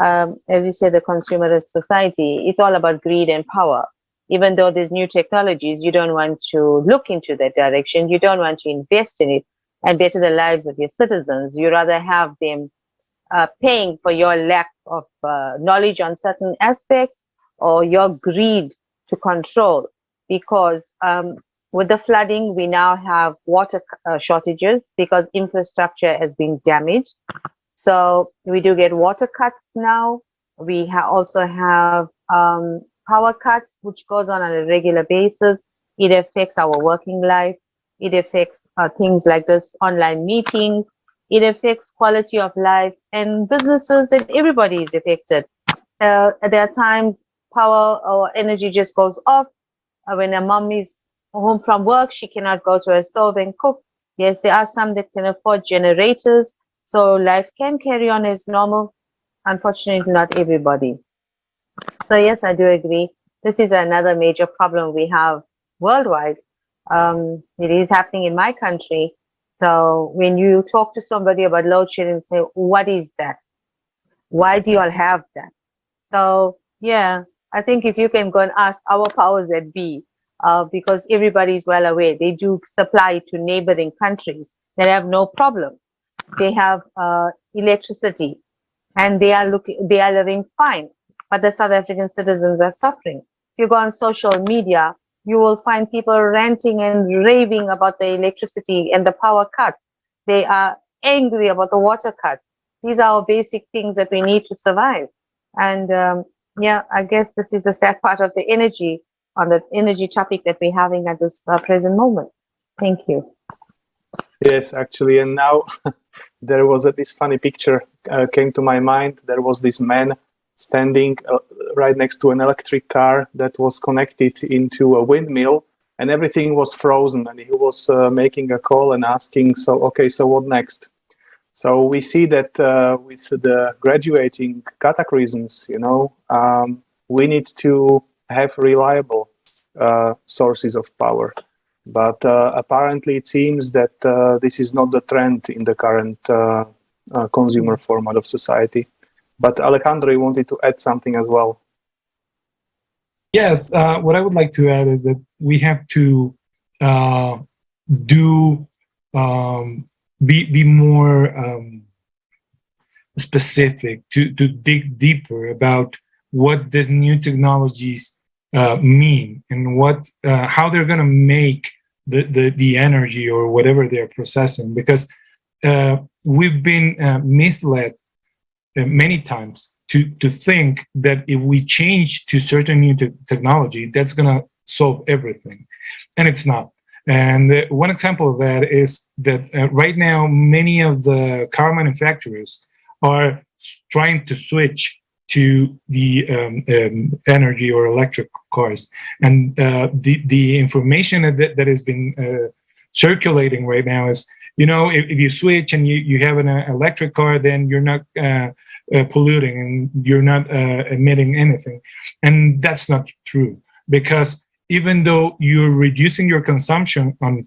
as you said, the consumerist society, it's all about greed and power. Even though there's new technologies, you don't want to look into that direction. You don't want to invest in it and better the lives of your citizens. You rather have them paying for your lack of knowledge on certain aspects or your greed to control. Because with the flooding, we now have water shortages because infrastructure has been damaged. So we do get water cuts now. We also have power cuts, which goes on a regular basis. It affects our working life. It affects things like this online meetings. It affects quality of life and businesses, and everybody is affected. There are times power or energy just goes off. When a mom is home from work, she cannot go to a stove and cook. Yes, there are some that can afford generators, so life can carry on as normal. Unfortunately, not everybody. So yes, I do agree. This is another major problem we have worldwide. It is happening in my country. So when you talk to somebody about load shedding, say, what is that? Why do you all have that? So yeah, I think if you can go and ask our powers that be, because everybody is well aware, they do supply to neighboring countries that have no problem. They have electricity and they are living fine. But the South African citizens are suffering. If you go on social media, you will find people ranting and raving about the electricity and the power cuts. They are angry about the water cuts. These are our basic things that we need to survive. And yeah, I guess this is the sad part of the energy, on the energy topic that we're having at this present moment. Thank you. Yes, actually, and now there was this funny picture came to my mind. There was this man standing right next to an electric car that was connected into a windmill, and everything was frozen, and he was making a call and asking, so what next? So we see that with the graduating cataclysms, we need to have reliable sources of power. But apparently it seems that this is not the trend in the current consumer format of society. But Alejandro, you wanted to add something as well. Yes, what I would like to add is that we have to be more specific, to dig deeper about what these new technologies mean and how they're going to make the energy or whatever they're processing, because we've been misled many times to think that if we change to certain new technology, that's going to solve everything, and it's not. And one example of that is that right now many of the car manufacturers are trying to switch to the energy or electric cars, and the information that has been circulating right now is, if you switch and you have an electric car, then you're not polluting and you're not emitting anything. And that's not true, because even though you're reducing your consumption on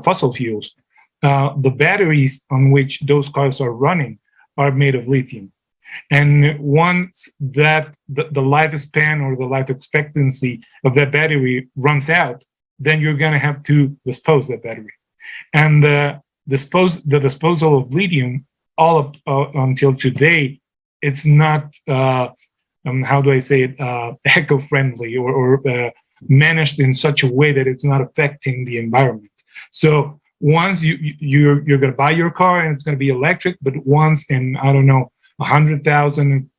fossil fuels, the batteries on which those cars are running are made of lithium. And once that the lifespan or the life expectancy of that battery runs out, then you're going to have to dispose that battery. And the disposal of lithium, all up until today, it's not, how do I say it, eco-friendly or managed in such a way that it's not affecting the environment. So once you're going to buy your car and it's going to be electric, but once in, I don't know, 100,000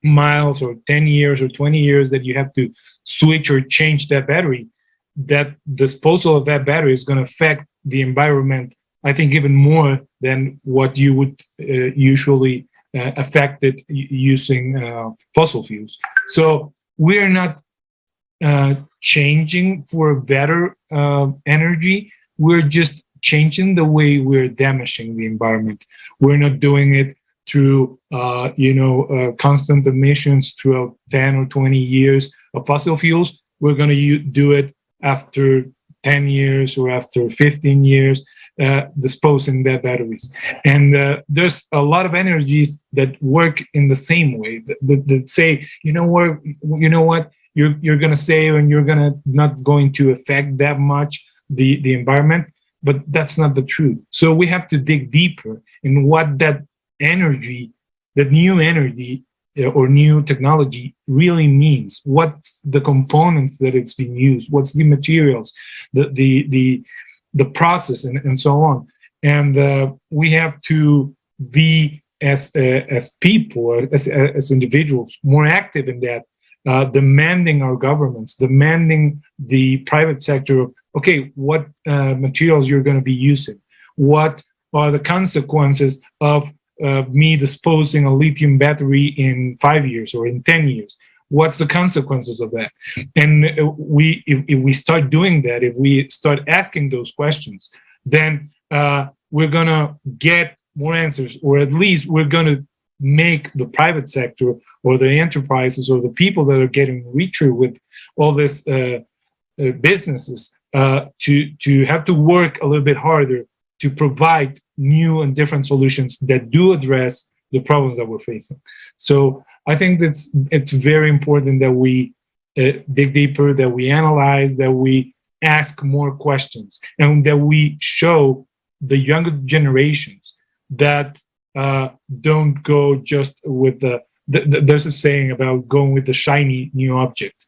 miles or 10 years or 20 years that you have to switch or change that battery, that disposal of that battery is going to affect the environment, I think, even more than what you would usually affect it using fossil fuels. So we're not changing for better energy. We're just changing the way we're damaging the environment. We're not doing it through constant emissions throughout 10 or 20 years of fossil fuels. We're going to do it after 10 years or after 15 years, disposing their batteries. And there's a lot of energies that work in the same way, that say, you know what, you're going to save and you're not going to affect that much the environment, but that's not the truth. So we have to dig deeper in what that energy, that new energy or new technology really means. What's the components that it's being used? What's the materials, the process, and so on. And we have to be as people, as individuals, more active in that. Demanding our governments, demanding the private sector, okay, what materials you're going to be using, what are the consequences of me disposing a lithium battery in 5 years or in 10 years? What's the consequences of that? And if we start doing that, if we start asking those questions, then we're going to get more answers, or at least we're going to make the private sector or the enterprises or the people that are getting richer with all this businesses to have to work a little bit harder to provide new and different solutions that do address the problems that we're facing. So I think it's very important that we dig deeper, that we analyze, that we ask more questions, and that we show the younger generations that don't go just with there's a saying about going with the shiny new object,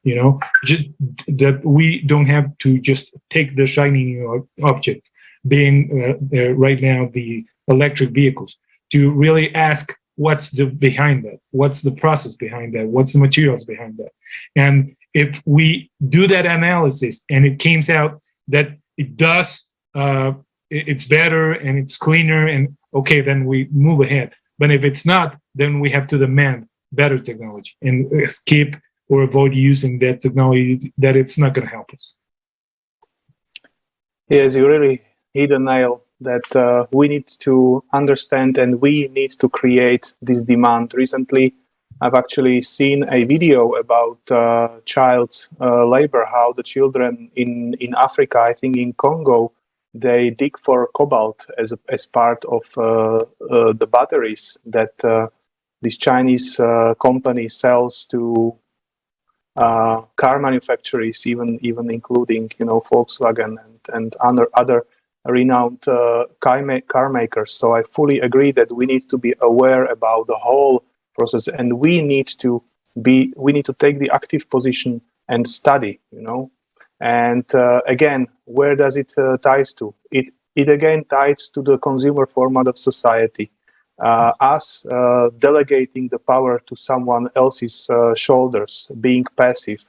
just that we don't have to just take the shiny new object, being right now the electric vehicles, to really ask what's behind that, what's the process behind that, what's the materials behind that. And if we do that analysis and it comes out that it does, it's better and it's cleaner, and okay, then we move ahead. But if it's not, then we have to demand better technology and skip or avoid using that technology that it's not going to help us. Yes, you really hit a nail that we need to understand and we need to create this demand. Recently, I've actually seen a video about child labor, how the children in Africa, I think in Congo, they dig for cobalt as part of the batteries that this Chinese company sells to car manufacturers, even including Volkswagen and other renowned car makers. So I fully agree that we need to be aware about the whole process, and we need to take the active position and study. And again, where does it ties to? It again ties to the consumer format of society, us delegating the power to someone else's shoulders, being passive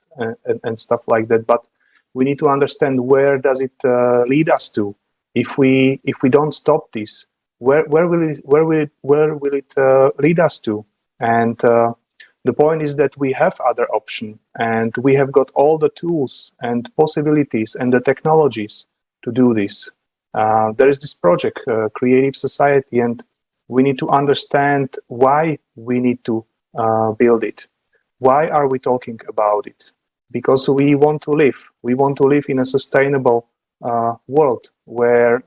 and stuff like that. But we need to understand, where does it lead us to? If we don't stop this, where will it lead us to? And the point is that we have other options, and we have got all the tools and possibilities and the technologies to do this. There is this project, Creative Society, and we need to understand why we need to build it. Why are we talking about it? Because we want to live. We want to live in a sustainable world where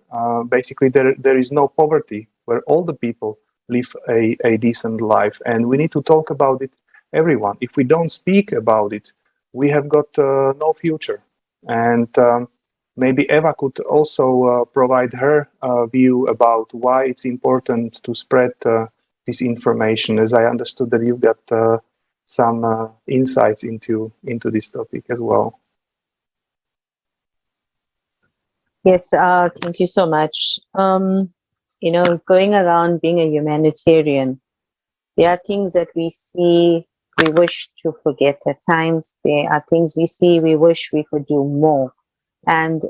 basically there is no poverty, where all the people live a decent life. And we need to talk about it, everyone. If we don't speak about it, we have got no future. And maybe Eva could also provide her view about why it's important to spread this information, as I understood that you've got some insights into this topic as well. Yes, thank you so much. You know, going around being a humanitarian, there are things that we see we wish to forget at times. There are things we see we wish we could do more. And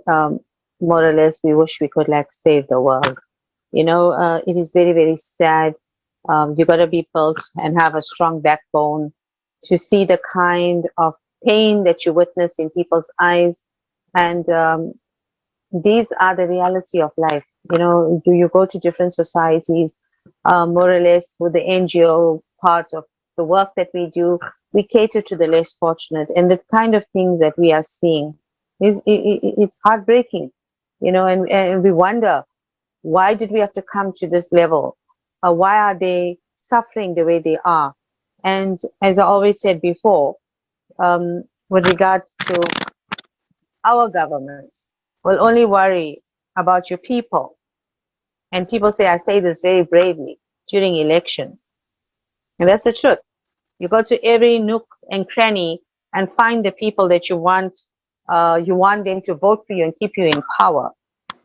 more or less, we wish we could like save the world. You know, it is very, very sad. You got to be built and have a strong backbone to see the kind of pain that you witness in people's eyes. And these are the reality of life. You know, do you go to different societies, more or less with the NGO part of the work that we do, we cater to the less fortunate, and the kind of things that we are seeing is it's heartbreaking, you know, and we wonder, why did we have to come to this level? Why are they suffering the way they are? And as I always said before, with regards to our government, will only worry about your people. And people say, I say this very bravely, during elections. And that's the truth. You go to every nook and cranny and find the people that you want them to vote for you and keep you in power.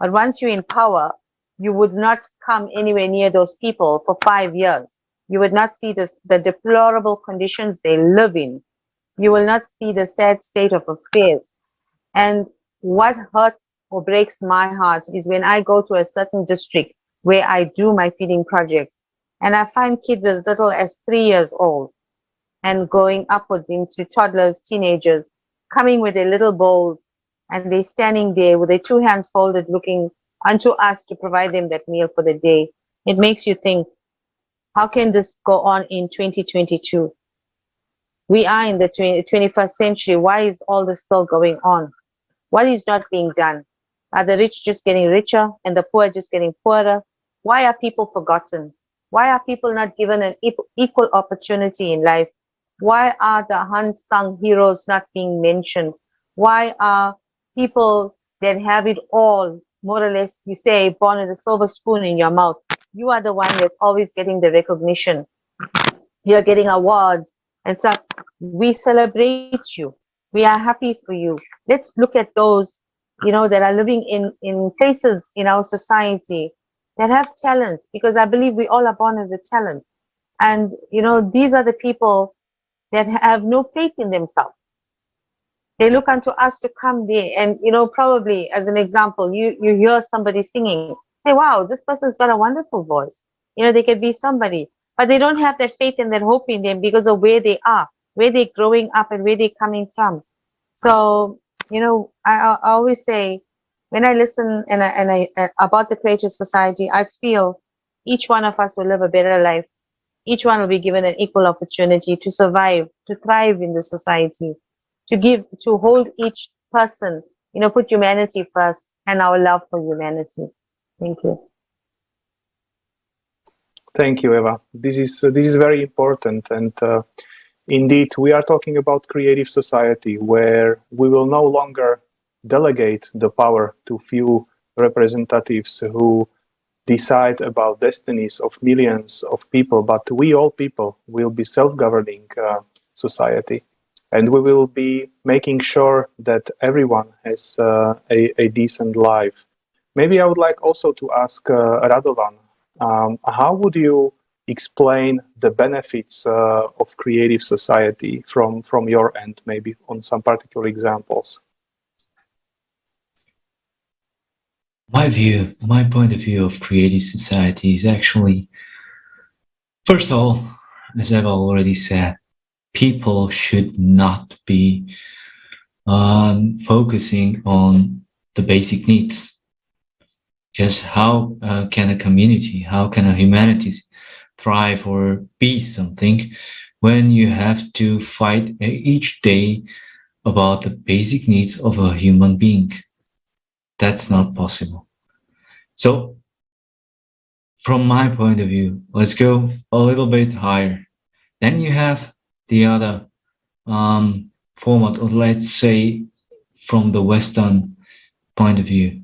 But once you're in power, you would not come anywhere near those people for 5 years. You would not see the deplorable conditions they live in. You will not see the sad state of affairs. And what hurts or breaks my heart is when I go to a certain district where I do my feeding projects, and I find kids as little as 3 years old and going upwards into toddlers, teenagers, coming with their little bowls, and they're standing there with their two hands folded looking unto us to provide them that meal for the day. It makes you think, how can this go on in 2022? We are in the 21st century. Why is all this still going on? What is not being done? Are the rich just getting richer and the poor just getting poorer? Why are people forgotten? Why are people not given an equal opportunity in life? Why are the unsung heroes not being mentioned? Why are people that have it all, more or less, you say, born with a silver spoon in your mouth? You are the one that's always getting the recognition. You're getting awards and stuff. We celebrate you. We are happy for you. Let's look at those, you know, that are living in places in our society that have talents, because I believe we all are born with a talent. And, you know, these are the people that have no faith in themselves. They look unto us to come there. And, you know, probably as an example, you hear somebody singing, say, wow, this person's got a wonderful voice. You know, they could be somebody, but they don't have that faith and that hope in them because of where they are, where they're growing up and where they're coming from. So, you know, I always say, when I listen and I about the Creative Society, I feel each one of us will live a better life. Each one will be given an equal opportunity to survive, to thrive in the society, to hold each person, you know, put humanity first and our love for humanity. Thank you. Thank you, Eva. This is very important, and indeed, we are talking about creative society where we will no longer delegate the power to few representatives who decide about destinies of millions of people, but we all people will be self-governing society, and we will be making sure that everyone has a decent life. Maybe I would like also to ask Radovan, how would you explain the benefits of creative society from your end, maybe on some particular examples? My point of view of creative society is actually, first of all, as I've already said, people should not be focusing on the basic needs. Just how can a community, how can a humanities thrive or be something when you have to fight each day about the basic needs of a human being? That's not possible. So from my point of view, let's go a little bit higher. Then you have the other format, or let's say from the Western point of view.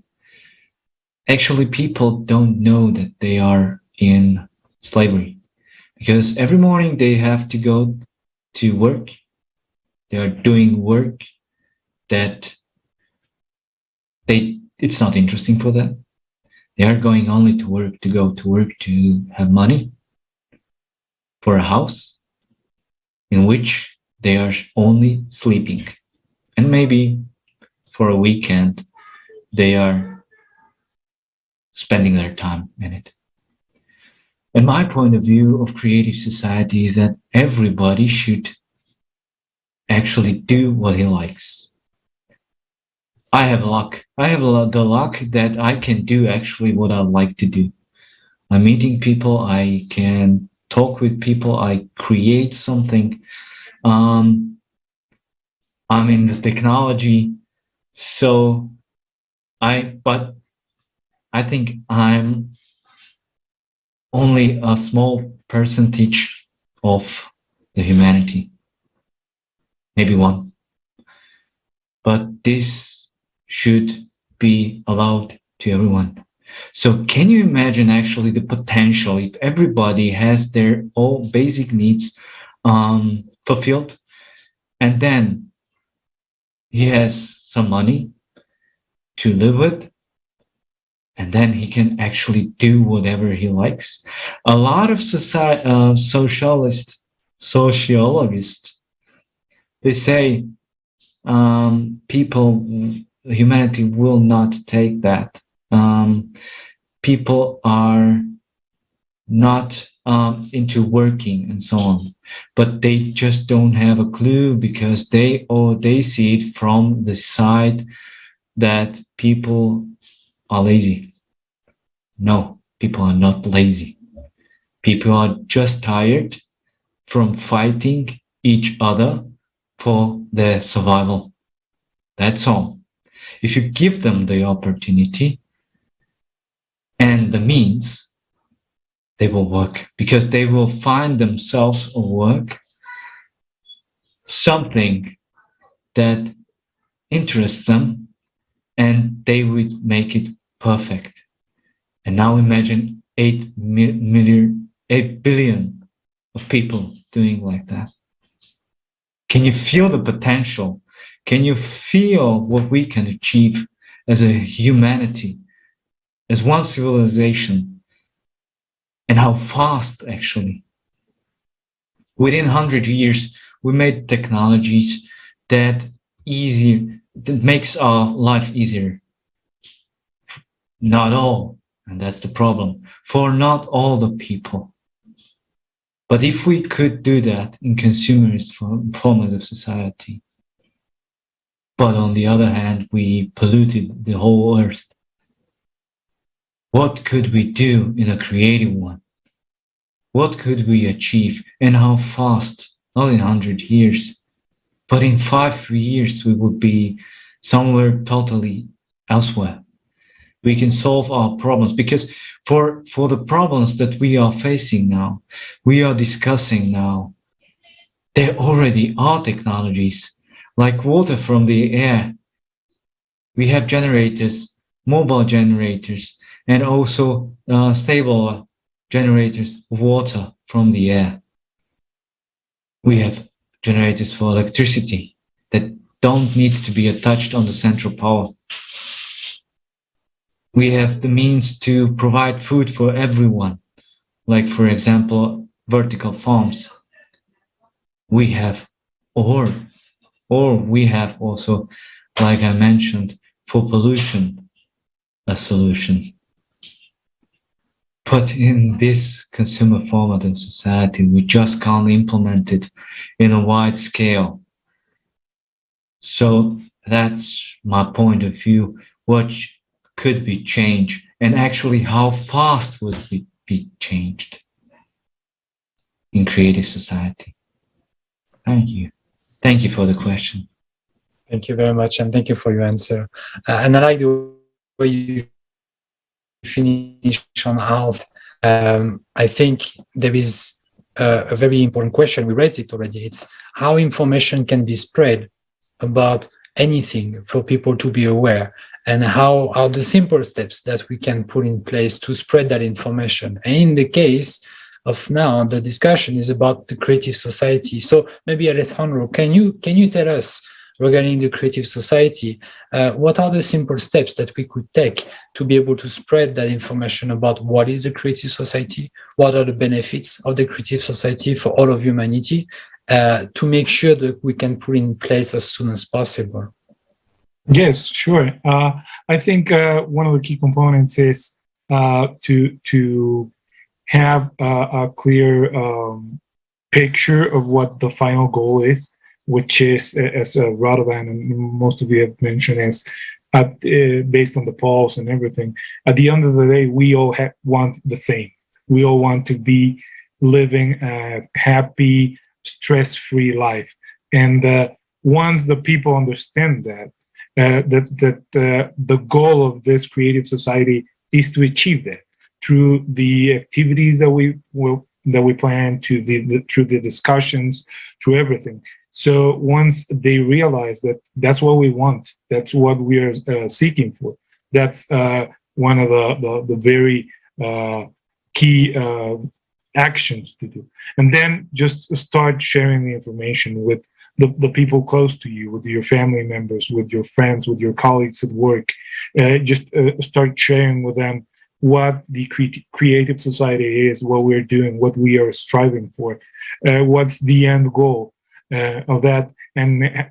Actually, people don't know that they are in slavery, because every morning they have to go to work. They are doing work that it's not interesting for them. They are going only to work, to go to work, to have money for a house in which they are only sleeping. And maybe for a weekend, they are spending their time in it. And my point of view of creative society is that everybody should actually do what he likes. I have luck. I have the luck that I can do actually what I like to do. I'm meeting people. I can talk with people. I create something. I'm in the technology. But I think I'm only a small percentage of the humanity. Maybe one. But this should be allowed to everyone. So can you imagine actually the potential if everybody has their all basic needs fulfilled, and then he has some money to live with, and then he can actually do whatever he likes? A lot of sociologists, they say humanity will not take that. People are not into working and so on, but they just don't have a clue, because they see it from the side that people are lazy. No, people are not lazy. People are just tired from fighting each other for their survival. That's all. If you give them the opportunity and the means, they will work, because they will find themselves a work, something that interests them, and they would make it perfect. And now imagine 8 billion of people doing like that. Can you feel the potential? Can you feel what we can achieve as a humanity, as one civilization, and how fast actually? Within 100 years, we made technologies that makes our life easier. Not all, and that's the problem, for not all the people. But if we could do that in consumerist formative society, but on the other hand, we polluted the whole earth, what could we do in a creative one? What could we achieve, and how fast? Not in 100 years, but in 5 years, we would be somewhere totally elsewhere. We can solve our problems, because for the problems that we are facing now, we are discussing now, there already are technologies like water from the air. We have generators, mobile generators, and also stable generators of water from the air. We have generators for electricity that don't need to be attached on the central power. We have the means to provide food for everyone, like, for example, vertical farms. We have, or we have also, like I mentioned, for pollution, a solution. But in this consumer formative society, we just can't implement it in a wide scale. So that's my point of view. What could be changed, and actually how fast would it be changed in creative society? Thank you. Thank you for the question. Thank you very much, and thank you for your answer. And I like the way you finish on health. I think there is a very important question. We raised it already. It's how information can be spread about anything for people to be aware, and how are the simple steps that we can put in place to spread that information. And in the case of now, the discussion is about the creative society. So maybe Alejandro, can you tell us regarding the creative society, what are the simple steps that we could take to be able to spread that information about what is the creative society, what are the benefits of the creative society for all of humanity, to make sure that we can put in place as soon as possible? Yes, sure. I think one of the key components is to have a clear picture of what the final goal is, which is, as Radovan and most of you have mentioned, is based on the polls and everything. At the end of the day, we all want the same. We all want to be living a happy, stress-free life. And once the people understand that, the goal of this creative society is to achieve that through the activities that we plan, through the discussions, through everything. So once they realize that that's what we want, that's what we are seeking for, that's one of the very key actions to do. And then just start sharing the information with the people close to you, with your family members, with your friends, with your colleagues at work. Just start sharing with them what the creative society is, what we're doing, what we are striving for, what's the end goal of that, and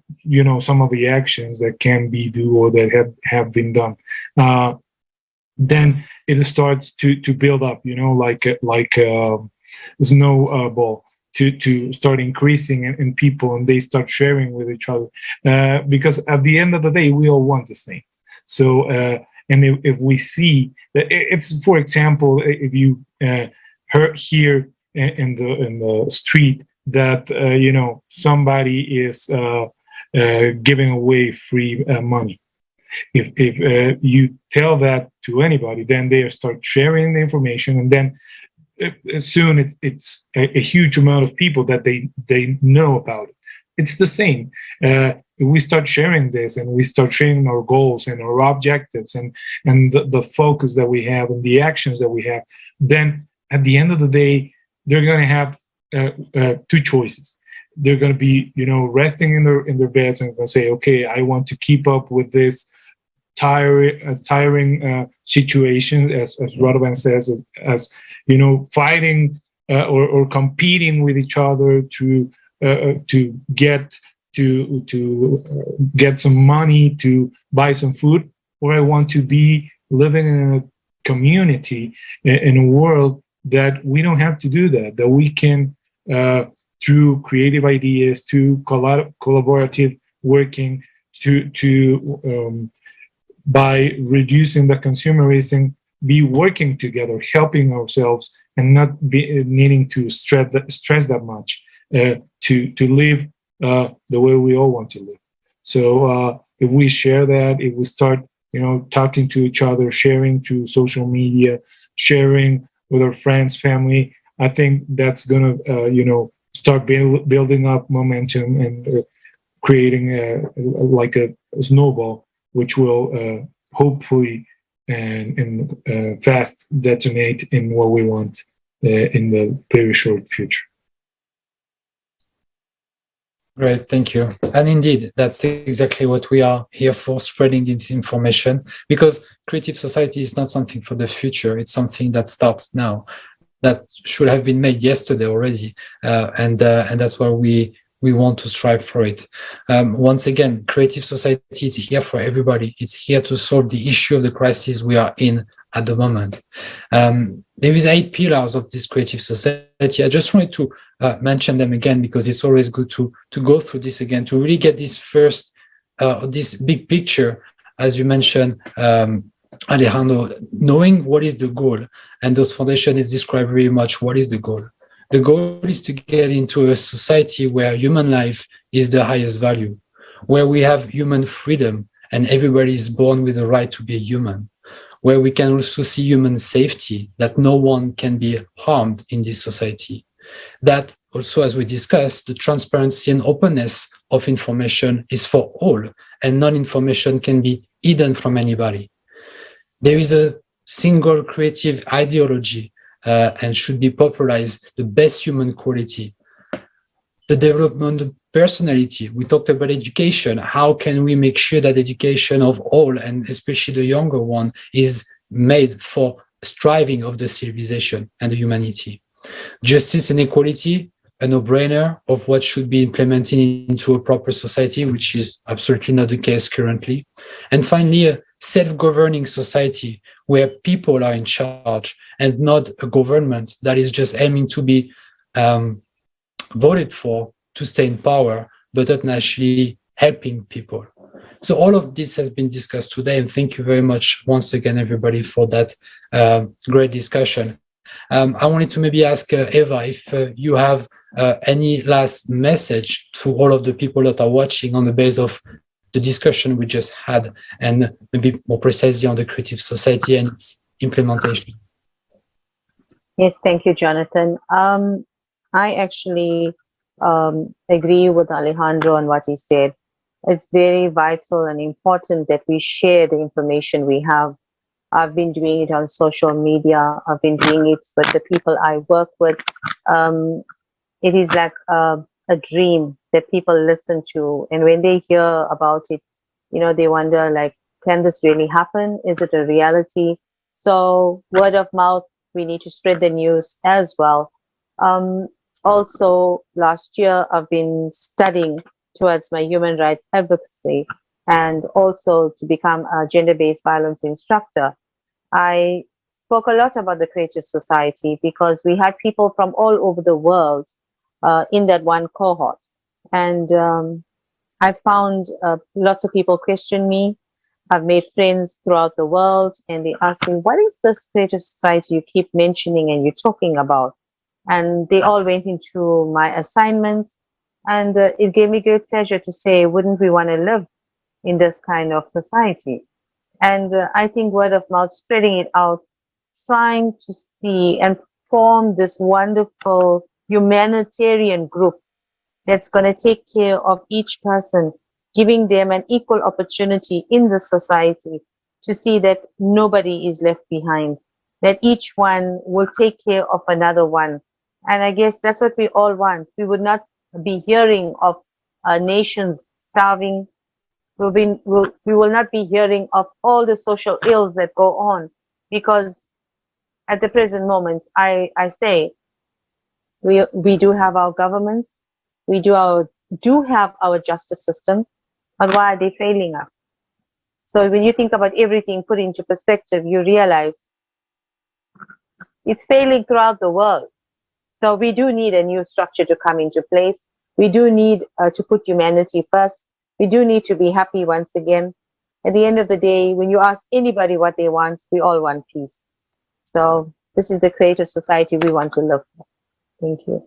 some of the actions that can be do or that have been done. Then it starts to build up, like a snowball, to start increasing in people, and they start sharing with each other, because at the end of the day we all want the same. So and if we see that, it's, for example, if you hear in the street that somebody is giving away free money, if you tell that to anybody, then they start sharing the information, and then soon it's a huge amount of people that they know about it. It's the same. If we start sharing this, and we start sharing our goals and our objectives and the focus that we have and the actions that we have, then at the end of the day, they're going to have two choices. They're going to be, resting in their beds and going to say, okay, I want to keep up with this tiring situation, as Radovan says, as fighting or competing with each other to get some money to buy some food, or I want to be living in a community, in a world that we don't have to do that we can, through creative ideas, to collaborative working, to by reducing the consumerism, be working together, helping ourselves, and not be needing to stress that much, to live the way we all want to live. So if we share that, if we start talking to each other, sharing through social media, sharing with our friends, family, I think that's gonna start building up momentum and creating like a snowball, which will hopefully and fast detonate in what we want in the very short future. Great, thank you. And indeed, that's exactly what we are here for, spreading this information, because creative society is not something for the future. It's something that starts now, that should have been made yesterday already. And that's why we want to strive for it. Once again, creative society is here for everybody. It's here to solve the issue of the crisis we are in at the moment. There is 8 pillars of this creative society. I just wanted to mention them again, because it's always good to go through this again, to really get this first, this big picture, as you mentioned, Alejandro, knowing what is the goal. And those foundations describe very much what is the goal. The goal is to get into a society where human life is the highest value, where we have human freedom and everybody is born with the right to be human, where we can also see human safety, that no one can be harmed in this society, that also, as we discussed, the transparency and openness of information is for all, and non-information can be hidden from anybody. There is a single creative ideology and should be popularized, the best human quality. The development of personality, we talked about education. How can we make sure that education of all, and especially the younger one, is made for striving of the civilization and the humanity? Justice and equality, a no-brainer of what should be implemented into a proper society, which is absolutely not the case currently. And finally, a self-governing society where people are in charge and not a government that is just aiming to be voted for to stay in power, but not actually helping people. So all of this has been discussed today, and thank you very much once again, everybody, for that great discussion. I wanted to maybe ask Eva if you have any last message to all of the people that are watching on the basis of the discussion we just had, and maybe more precisely on the creative society and its implementation. Yes, thank you, Jonathan. I actually agree with Alejandro on what he said. It's very vital and important that we share the information we have. I've been doing it on social media. I've been doing it with the people I work with. It is like a dream that people listen to. And when they hear about it, you know, they wonder, like, can this really happen? Is it a reality? So word of mouth, we need to spread the news as well. Also, last year, I've been studying towards my human rights advocacy and also to become a gender-based violence instructor. I spoke a lot about the creative society because we had people from all over the world in that one cohort. And I found lots of people question me. I've made friends throughout the world, and they ask me, what is this creative society you keep mentioning and you're talking about? And they all went into my assignments, and it gave me great pleasure to say, wouldn't we want to live in this kind of society? And I think word of mouth, spreading it out, trying to see and form this wonderful humanitarian group that's going to take care of each person, giving them an equal opportunity in the society to see that nobody is left behind, that each one will take care of another one. And I guess that's what we all want. We would not be hearing of nations starving. We will not be hearing of all the social ills that go on, because at the present moment, I say we do have our governments, we do have our justice system, but why are they failing us? So when you think about everything put into perspective, you realize it's failing throughout the world. So we do need a new structure to come into place. We do need to put humanity first. We do need to be happy once again. At the end of the day, when you ask anybody what they want, we all want peace. So this is the creative society we want to live for. Thank you.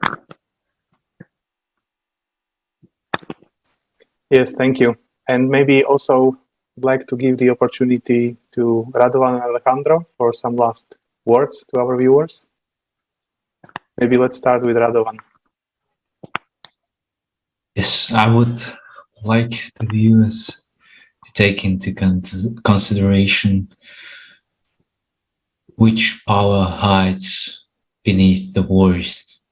Yes, thank you. And maybe also like to give the opportunity to Radovan and Alejandro for some last words to our viewers. Maybe let's start with Radovan. Yes, I would like the viewers to take into consideration which power hides beneath the words.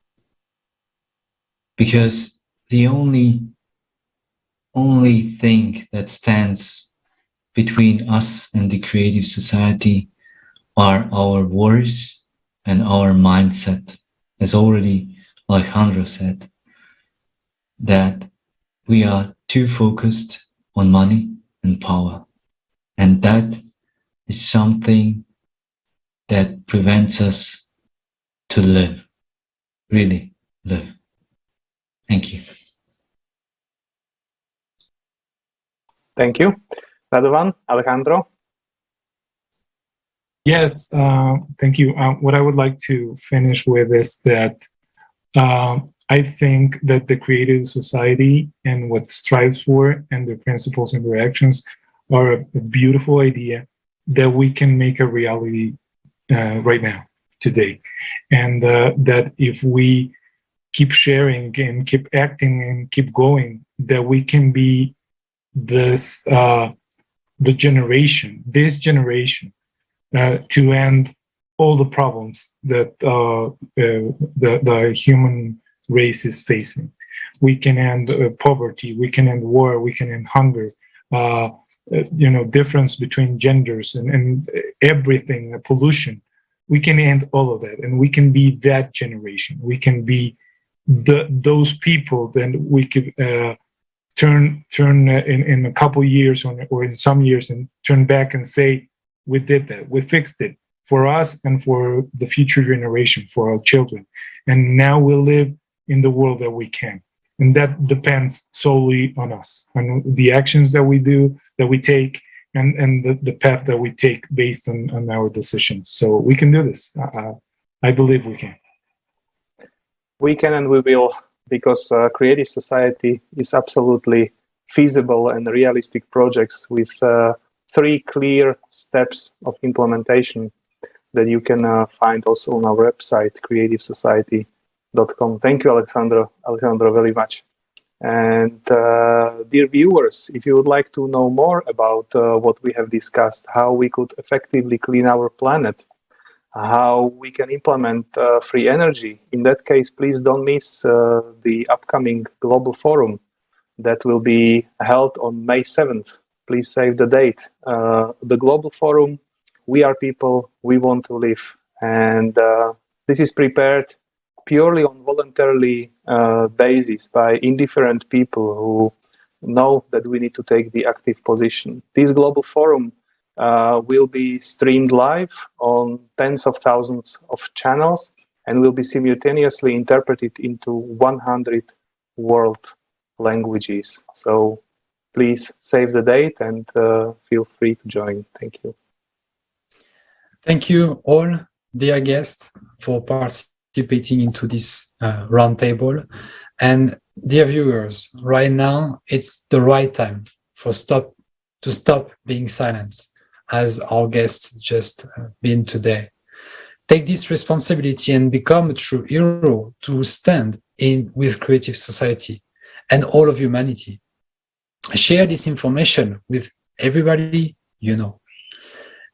Because the only thing that stands between us and the creative society are our words and our mindset. As already Alejandro said, that we are too focused on money and power. And that is something that prevents us to live, really live. Thank you. Thank you. Radovan, Alejandro? Yes, thank you. What I would like to finish with is that I think that the creative society and what it strives for and the principles and directions are a beautiful idea that we can make a reality right now, today. And that if we keep sharing and keep acting and keep going, that we can be this this generation to end all the problems that the human race is facing. We can end poverty, we can end war, we can end hunger, difference between genders and everything, pollution. We can end all of that, and we can be that generation. We can be those people. Then we could turn in a couple years or in some years and turn back and say, we did that, we fixed it for us and for the future generation, for our children. And now we'll live in the world that we can. And that depends solely on us, on the actions that we do, that we take, and the path that we take based on our decisions. So we can do this. I believe we can. We can and we will, because Creative Society is absolutely feasible and realistic projects with 3 clear steps of implementation that you can find also on our website, creativesociety.com. Thank you, Alejandro, very much. And dear viewers, if you would like to know more about what we have discussed, how we could effectively clean our planet, how we can implement free energy, in that case, please don't miss the upcoming Global Forum that will be held on May 7th. Please save the date. The Global Forum, we are people, we want to live. And this is prepared purely on voluntarily basis by indifferent people who know that we need to take the active position. This Global Forum will be streamed live on tens of thousands of channels and will be simultaneously interpreted into 100 world languages. So please save the date and feel free to join. Thank you. Thank you all, dear guests, for participating into this roundtable. And dear viewers, right now it's the right time to stop being silent, as our guests just been today. Take this responsibility and become a true hero to stand in with Creative Society and all of humanity. Share this information with everybody you know.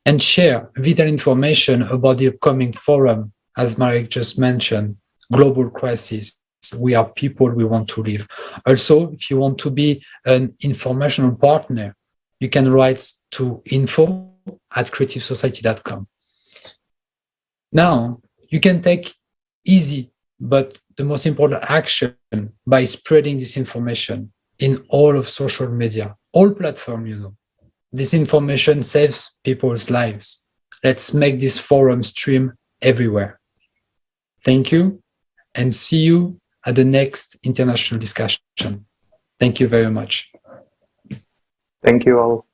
And share vital information about the upcoming forum, as Marek just mentioned, Global Crisis. We are people, we want to live. Also, if you want to be an informational partner, you can write to info@creativesociety.com. Now, you can take easy, but the most important action by spreading this information in all of social media, all platforms, you know. This information saves people's lives. Let's make this forum stream everywhere. Thank you, and see you at the next international discussion. Thank you very much. Thank you all.